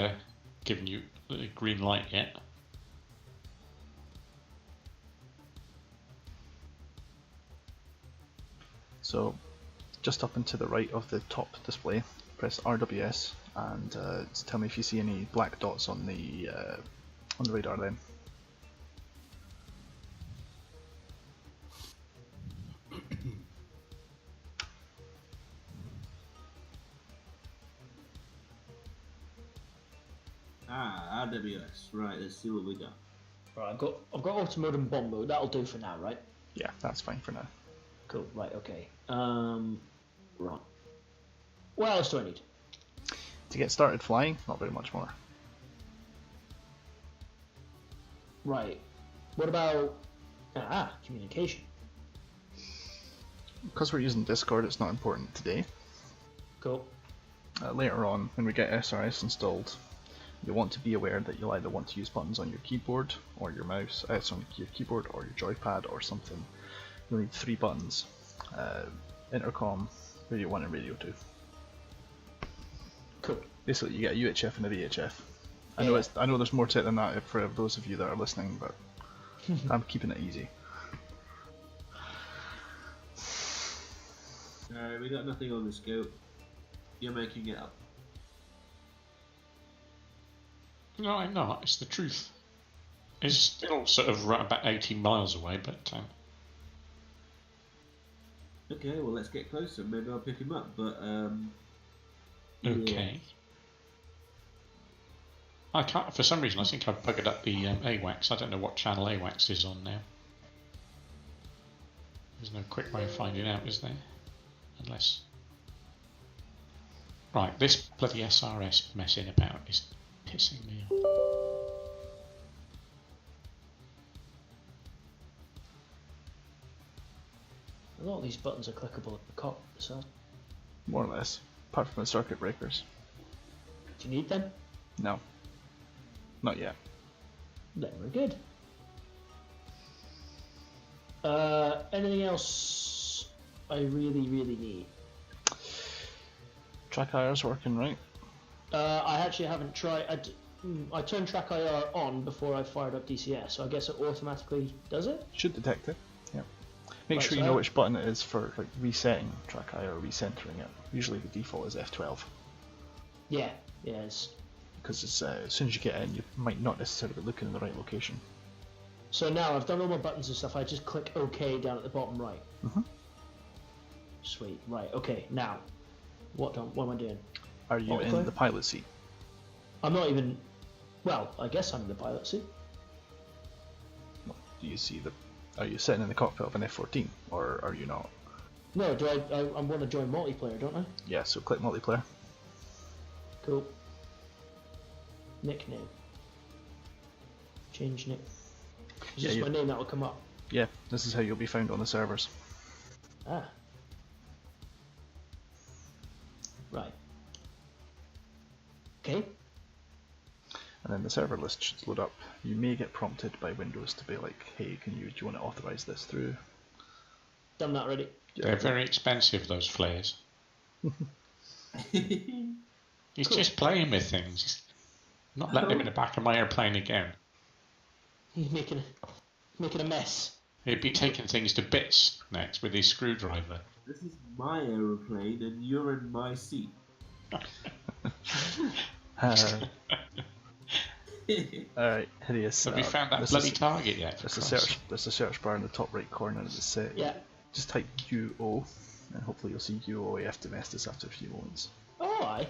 given you the green light yet. So, just up and to the right of the top display, press RWS and tell me if you see any black dots on the radar then. RWS. Right, let's see what we got. Right, I've got automotive and bomb mode. That'll do for now, right? Yeah, that's fine for now. Cool. Right. Okay. Right. What else do I need? To get started flying, not very much more. Right. What about communication? Because we're using Discord, it's not important today. Cool. Later on, when we get SRS installed, you want to be aware that you'll either want to use buttons on your keyboard or your mouse, on your keyboard or your joypad or something. You'll need 3 buttons: intercom, radio 1 and radio 2. Cool. Basically you get a UHF and a VHF. I know I know there's more to it than that for those of you that are listening, but I'm keeping it easy. We got nothing on the scope. You're making it up. No, I'm not. It's the truth. It's still sort of right about 18 miles away, but... Okay, well, let's get closer. Maybe I'll pick him up, but... Okay. I can't... For some reason, I think I've buggered up the AWACS. I don't know what channel AWACS is on now. There's no quick way of finding out, is there? Unless... Right, this bloody SRS messing about is pissing me off. A lot of these buttons are clickable at the cop, so... More or less. Apart from the circuit breakers. Do you need them? No. Not yet. Then we're good. Anything else I really need? Track IR's working, right? I actually haven't tried. I turned track IR on before I fired up DCS, so I guess it automatically does it? Should detect it, yeah. Make Right, sure so you know which button it is for like resetting track IR or recentering it. Usually the default is F12. Yeah, it's... Because as soon as you get in, you might not necessarily be looking in the right location. So now I've done all my buttons and stuff, I just click OK down at the bottom right. Mm-hmm. Sweet, right, okay, now. What am I doing? Are you in the pilot seat? I'm not even... Well, I guess I'm in the pilot seat. Do you see the... Are you sitting in the cockpit of an F14, or are you not? No, do I want to join multiplayer, don't I? Yeah, so click multiplayer. Cool. Nickname. Change nick. Is this my name that will come up? Yeah, this is how you'll be found on the servers. Ah. Right. Okay. And then the server list should load up. You may get prompted by Windows to be like, hey, do you want to authorize this through? Done that already. They're very expensive, those flares. He's just playing with things. He's not letting him in the back of my airplane again. He's making a mess. He'd be taking things to bits next with his screwdriver. This is my aeroplane and you're in my seat. Alright, hideous. Have we found that bloody target yet? There's a search bar in the top right corner of the set. Yeah. Just type UO, and hopefully you'll see UOAF Domestos after a few moments. Oh, aye.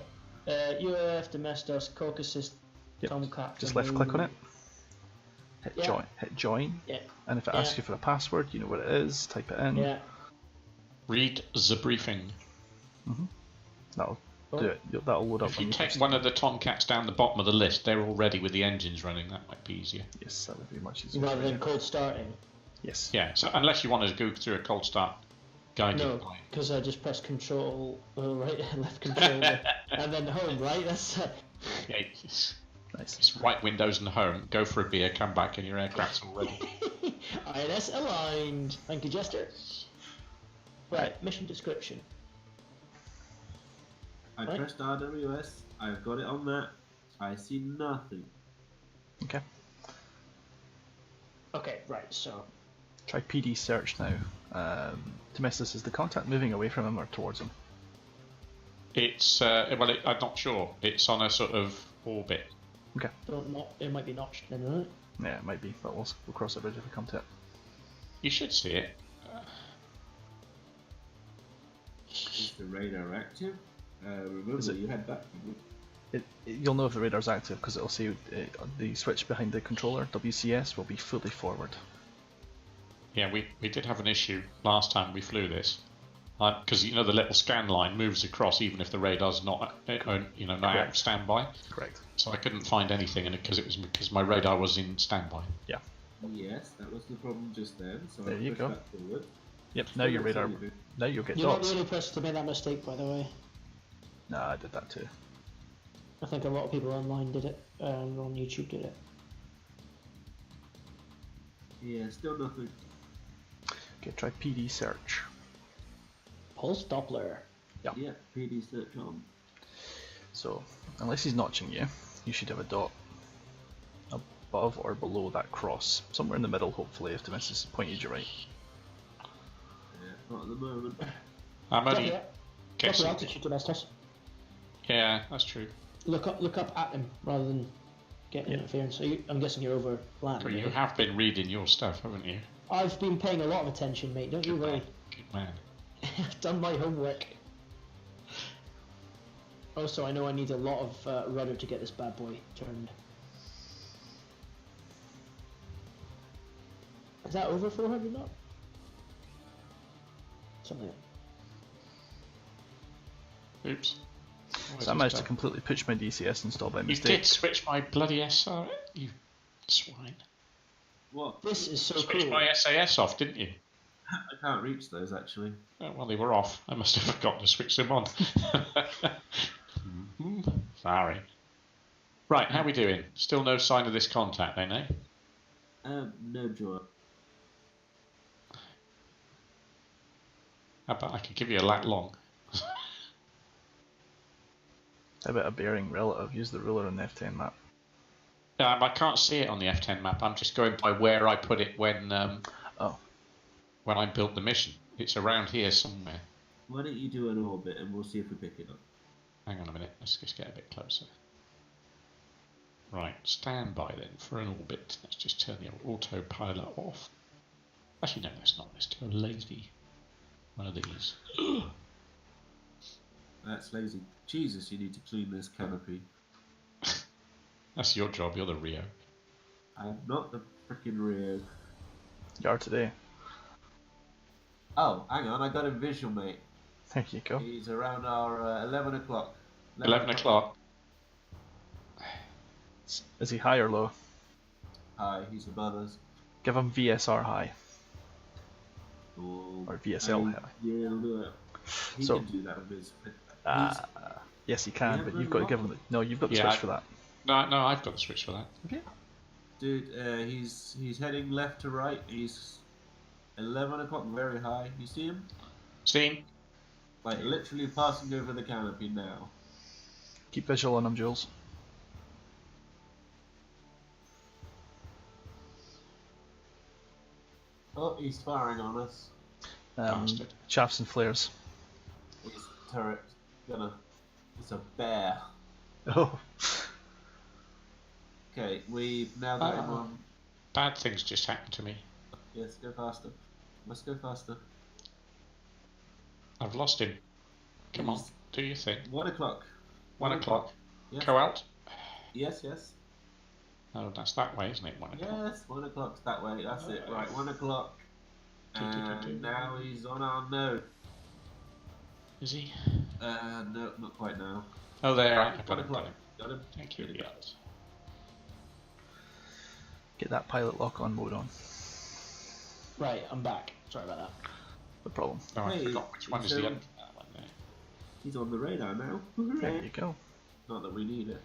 UOAF Domestos, Caucasus, Yep. Tomcat. Just left click on it. Hit join. Hit join. Yeah. And if it asks you for a password, you know what it is. Type it in. Yeah. Read the briefing. That'll do it. That'll load up. If you take one of the Tomcats down the bottom of the list, they're already with the engines running. That might be easier. Yes, that would be much easier. Rather than cold starting. Yes. Yeah. So unless you want to go through a cold start guided No, by. because I just press control, right, left control, and then home, right? That's. Yeah. Nice. It's right windows and home. Go for a beer. Come back, and your aircraft's all ready. INS aligned. Thank you, Jester. Right, mission description. I pressed RWS, I've got it on that, I see nothing. Okay. Okay, right, so... Try PD search now. Domestos, is the contact moving away from him or towards him? It's, well, I'm not sure. It's on a sort of orbit. Okay. It might be notched then, isn't it? Yeah, it might be, but we'll cross the bridge if we come to it. You should see it. Is the radar active? Remember, you had that. You'll know if the radar's active because it'll say the switch behind the controller, WCS, will be fully forward. Yeah, we did have an issue last time we flew this. Because, you know, the little scan line moves across even if the radar's not, not out of standby. Correct. So I couldn't find anything in it because my radar was in standby. Yeah. Yes, that was the problem just then. So there I you go. That forward. Yep. Now your radar. Now you'll get You're dots. not the only person to make that mistake, by the way. Nah, I did that too. I think a lot of people online did it, on YouTube did it. Yeah, still nothing. Okay, try PD search. Pulse Doppler. Yeah. Yeah, PD search on. So, unless he's notching you, you should have a dot above or below that cross. Somewhere in the middle, hopefully, if Demesis pointed you right. Yeah, not at the moment. I'm only Drop guessing. your altitude, Domestos. Yeah, that's true. Look up at him rather than getting interference. So I'm guessing you're over land. But you have been reading your stuff, haven't you? I've been paying a lot of attention, mate. Don't you worry. Good man. I've done my homework. Also, I know I need a lot of rudder to get this bad boy turned. Is that over 400 knot? Something like that. Oops. So I managed to completely pitch my DCS install by You mistake. did switch my bloody SR, you swine. What? This is so Switched cool. my SAS off, didn't you? I can't reach those actually. Oh, well, they were off. I must have forgotten to switch them on. Sorry. Right, how we doing? Still no sign of this contact then, eh? No joy. How about I could give you a lat long? How about a bearing relative? Use the ruler on the F10 map. I can't see it on the F10 map. I'm just going by where I put it when when I built the mission. It's around here somewhere. Why don't you do an orbit and we'll see if we pick it up. Hang on a minute. Let's just get a bit closer. Right, stand by then for an orbit. Let's just turn the autopilot off. Actually, no, let's not. Let's do a lazy one of these. That's lazy. Jesus, you need to clean this canopy. That's your job. You're the Rio. I'm not the frickin' Rio. You are today. Oh, hang on, I got him visual, mate. There you go. He's around our 11 o'clock. 11 o'clock. Is he high or low? Hi, he's above us. Give him VSR high. Oh, Or VSL high. Yeah, he'll do it. He So- can do that with his... Yes, he can, Yeah, but but you've got to not- give him the... No, you've got the Yeah, switch for that. No, I've got the switch for that. Dude, he's heading left to right. He's 11 o'clock, very high. You see him? Seen? Like, literally passing over the canopy now. Keep visual on him, Jules. Oh, he's firing on us. Bastard. Shafts and flares. His turret. It's a bear. Oh. Okay, we've now got him on. Bad things just happened to me. Yes, go faster. Let's go faster. I've lost him. Come on, He's do your thing. 1 o'clock. 1 o'clock. Yes. Go out. Yes, yes. Oh, that's that way, isn't it? 1 o'clock. Yes, 1 o'clock's that way. That's it. Right, 1 o'clock. And now he's on our node. Is he? No, not quite now. Oh, there. I 1 got him. o'clock. Got him. Got him. Thank you. Good. Yes. Get that pilot lock on mode on. Right, I'm back. Sorry about that. No problem. Oh, I Hey, forgot which one is so- the other one there. He's on the radar now. There you go. Not that we need it.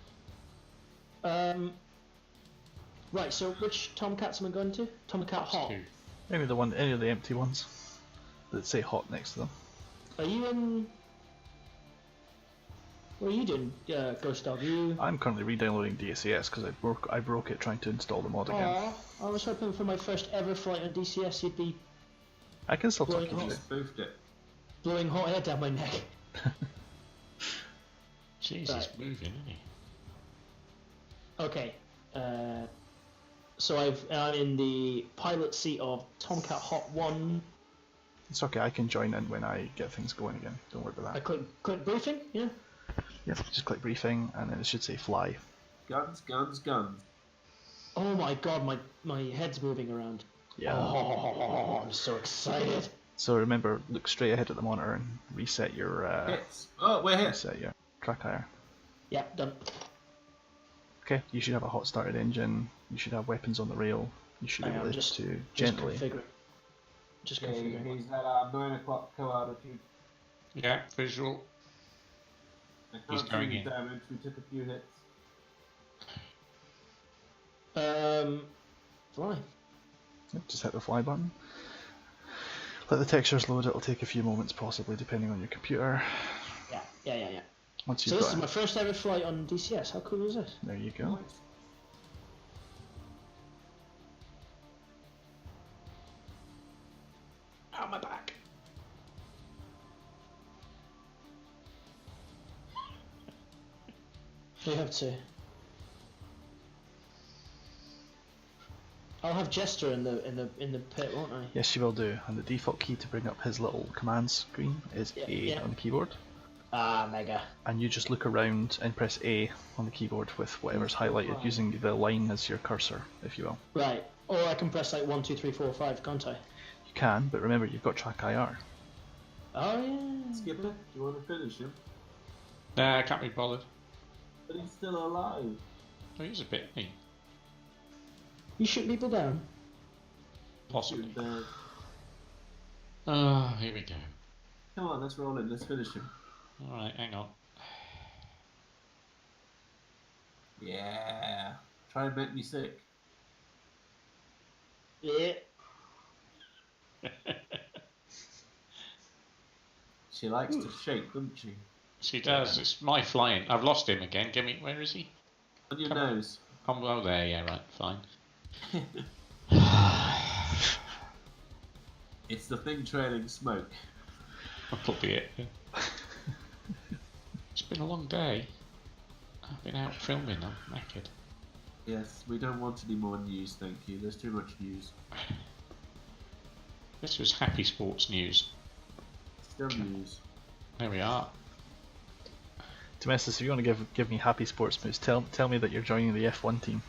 Right, so which Tomcats am I going to? Tomcat Hot. Two. Any of the empty ones that say hot next to them. Are you in... What are you doing, Ghost Dog? Are you... I'm currently re-downloading DCS because I broke it trying to install the mod again. Aw, I was hoping for my first ever flight on DCS you'd be I can still talk Blowing to hot. you. Just boofed it. blowing hot air down my neck. Jeez, Right. he's moving, isn't he? Okay, so I'm in the pilot seat of Tomcat Hot 1. It's okay, I can join in when I get things going again. Don't worry about I that. click briefing, yeah? Yeah, just click briefing and then it should say fly. Guns, guns, guns. Oh my god, my head's moving around. Yeah. Oh, I'm so excited. So remember, look straight ahead at the monitor and reset your Hits. Oh, we're hit. reset your track higher. Yeah, done. Okay, you should have a hot started engine. You should have weapons on the rail. You should be Hang on, able just- to Just gently. configuring. Just Okay, configuring. he's at our 9 o'clock co-altitude. Yeah, visual. I can't He's see going the in. damage. We took a few hits. Fly. Yep, just hit the fly button. Let the textures load. It'll take a few moments, possibly, depending on your computer. Yeah. Once So you've this is got my it, first ever flight on DCS. How cool is this? there you go. You have to. I'll have Jester in the pit, won't I? Yes, you will do. And the default key to bring up his little command screen is A on the keyboard. Ah, mega. And you just look around and press A on the keyboard with whatever's highlighted, using the line as your cursor, if you will. Right. Or I can press like 1, 2, 3, 4, 5, can't I? You can, but remember you've got track IR. Oh yeah. Skipper, do you want to finish him? Nah, I can't be bothered. But he's still alive. Oh, he's a bit mean. You shoot people down. Possibly. Shoot him down. Oh, here we go. Come on, let's roll in. Let's finish him. Alright, hang on. Yeah. Try and make me sick. Yeah. She likes to shake, doesn't she? She does. It's my flying. I've lost him again. Give me. Where is he? On your Come on. nose. Oh, there. Yeah, right. Fine. It's the thing trailing smoke. That'll be it. It's been a long day. I've been out filming. I'm knackered. Yes, we don't want any more news, thank you. There's too much news. This was happy sports news. Still news. There we are. Domestic, if you want to give me happy sports moves, tell me that you're joining the F1 team.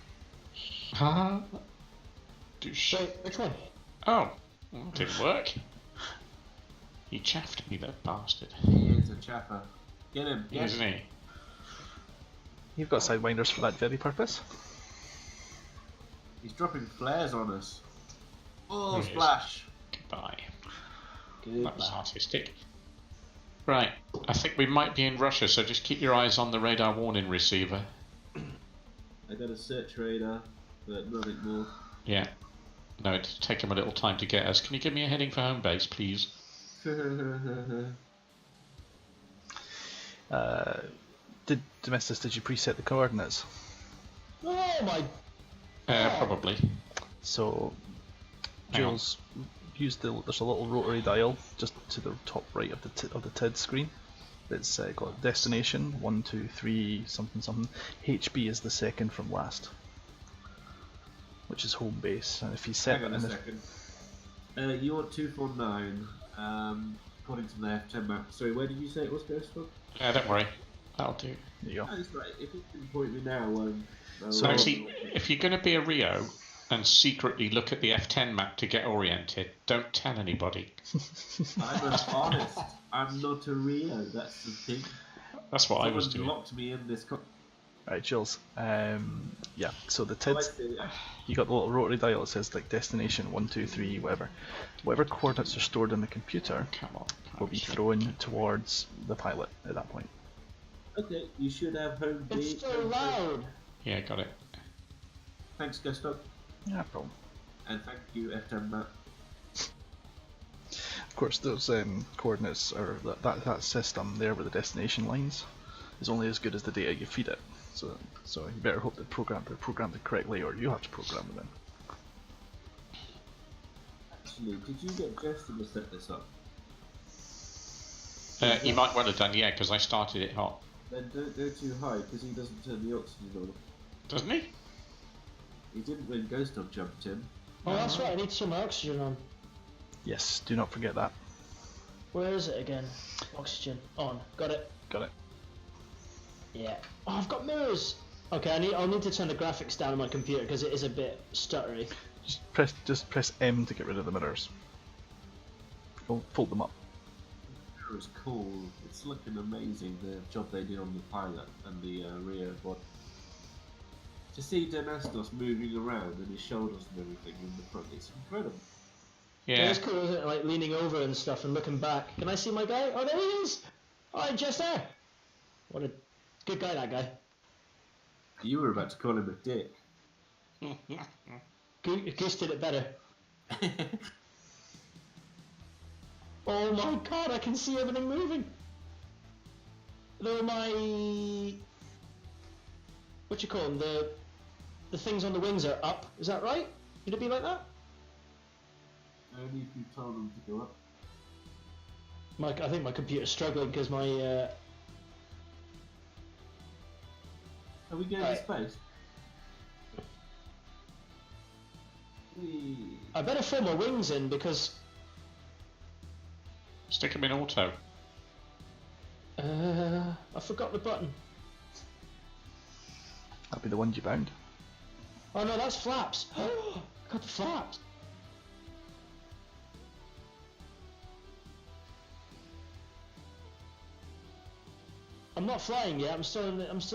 Huh? Wait, which one? Oh, well, that didn't work. He chaffed me, that bastard. He is a chaffer. Get him. Get Isn't he? You've got sidewinders for that very purpose. He's dropping flares on us. Oh, Yes. splash! Goodbye. Good. That was artistic. Right, I think we might be in Russia, so just keep your eyes on the radar warning receiver. I got a search radar, but nothing more. Yeah. No, it'd take him a little time to get us. Can you give me a heading for home base, please? Did you preset the coordinates? Oh my. Probably. So, Hang on. Jules, there's a little rotary dial just to the top right of the TID screen. It's got destination 1, 2, 3 something something. HB is the second from last, which is home base. And if you set Hang on a in the- second. You want 249, according to the F10 map. Sorry, where did you say it was, Ghostbug? Don't worry. That'll do. There you go. Oh, that's right. If you can point me now, So actually, if you're going to be a Rio and secretly look at the F10 map to get oriented, don't tell anybody. I'm honest. I'm not a Rio. That's the thing. That's what I was Someone doing. locked me in this. Right, Jules. Yeah. So the TID, I see. you got the little rotary dial that says like destination 1, 2, 3, whatever. Whatever coordinates are stored in the computer Come on. will be thrown towards the pilot at that point. Okay, you should have home It's beat. so loud. Yeah, got it. Thanks, Gusto. Yeah, no problem. And thank you, F10 map. Of course, those coordinates or that system there with the destination lines is only as good as the data you feed it. So you better hope that they're programmed it correctly, or you have to program them in. Actually, did you get Justin to set this up? You might well have done, yeah, because I started it hot. Then don't go too high, because he doesn't turn the oxygen on. Doesn't he? He didn't when Ghost Dog jumped in. Oh, that's right. I need some oxygen on. Yes, do not forget that. Where is it again? Oxygen on. Got it. Got it. Yeah. Oh, I've got mirrors. Okay, I'll need to turn the graphics down on my computer because it is a bit stuttery. Just press M to get rid of the mirrors. Fold them up. It was cool. It's looking amazing, the job they did on the pilot and the rear body. To see Domestos moving around and his shoulders and everything in the front, it's incredible. Yeah. It's cool, isn't it? Like leaning over and stuff and looking back. Can I see my guy? Oh, there he is! Alright, Jester! What a good guy, that guy. You were about to call him a dick. Goose did it better. Oh my god, I can see everything moving! Though my... what you call them? The things on the wings are up. Is that right? Should it be like that? Only if you told them to go up. I think my computer's struggling because my Are we going Right. to space? Whee. I better throw my wings in because Stick them in auto. I forgot the button. That'd be the ones you bound. Oh no, that's flaps. Got the flaps. I'm not flying yet. I'm still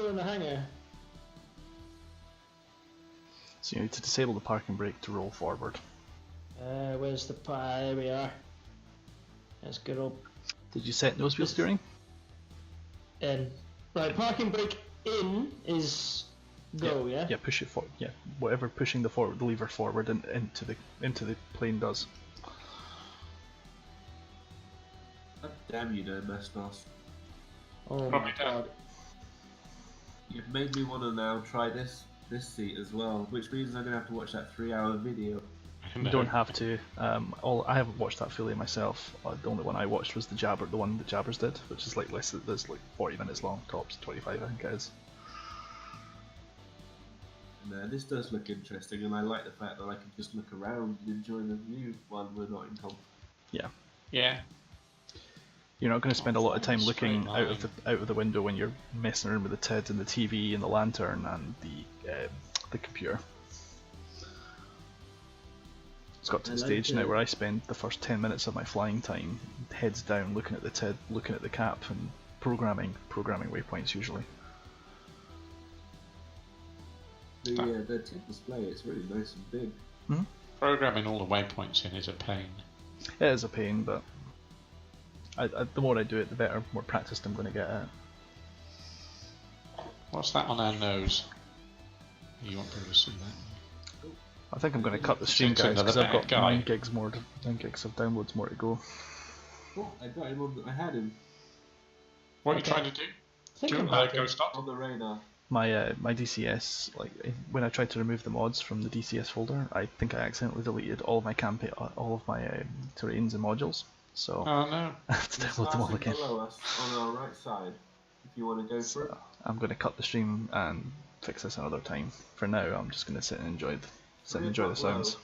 in the hangar. So you need to disable the parking brake to roll forward. Where's the there we are. That's good old Did you set nose wheel steering? in. Right, parking brake in is go, yeah? Yeah, push it forward. Yeah, whatever pushing the lever forward and into the plane does. God damn you, Domestos. Oh Probably my down. god. You've made me want to now try this seat as well, which means I'm gonna have to watch that 3-hour video. You don't have to. I haven't watched that fully myself. The only one I watched was the one that Jabbers did, which is like that's like 40 minutes long, tops 25 I think it is. And this does look interesting, and I like the fact that I can just look around and enjoy the view while we're not in comp. Yeah. Yeah. You're not going to spend a lot of time Straight looking line. out of the window when you're messing around with the TID and the TV and the lantern and the computer. It's got to the I like stage now the- where I spend the first 10 minutes of my flying time heads down looking at the TID, looking at the cap and programming waypoints usually. The tip display, it's really nice and big. Programming all the waypoints in is a pain. It is a pain, but the more I do it, the better, more practiced I'm going to get at it. What's that on our nose? You won't be able to see that. I think I'm going to cut the stream, It's guys, because I've another got bad guy. 9 gigs of downloads more to go. Oh, I got him I had him What are you Okay. trying to do? Think Do about it. ghost up? on the radar. My my DCS, like when I tried to remove the mods from the DCS folder, I think I accidentally deleted all of my all of my terrains and modules. So Oh no. I have to He's download them all passing again. below us on our right side. If you want to go for it. I'm going to cut the stream and fix this another time. For now, I'm just going to sit and enjoy the sounds.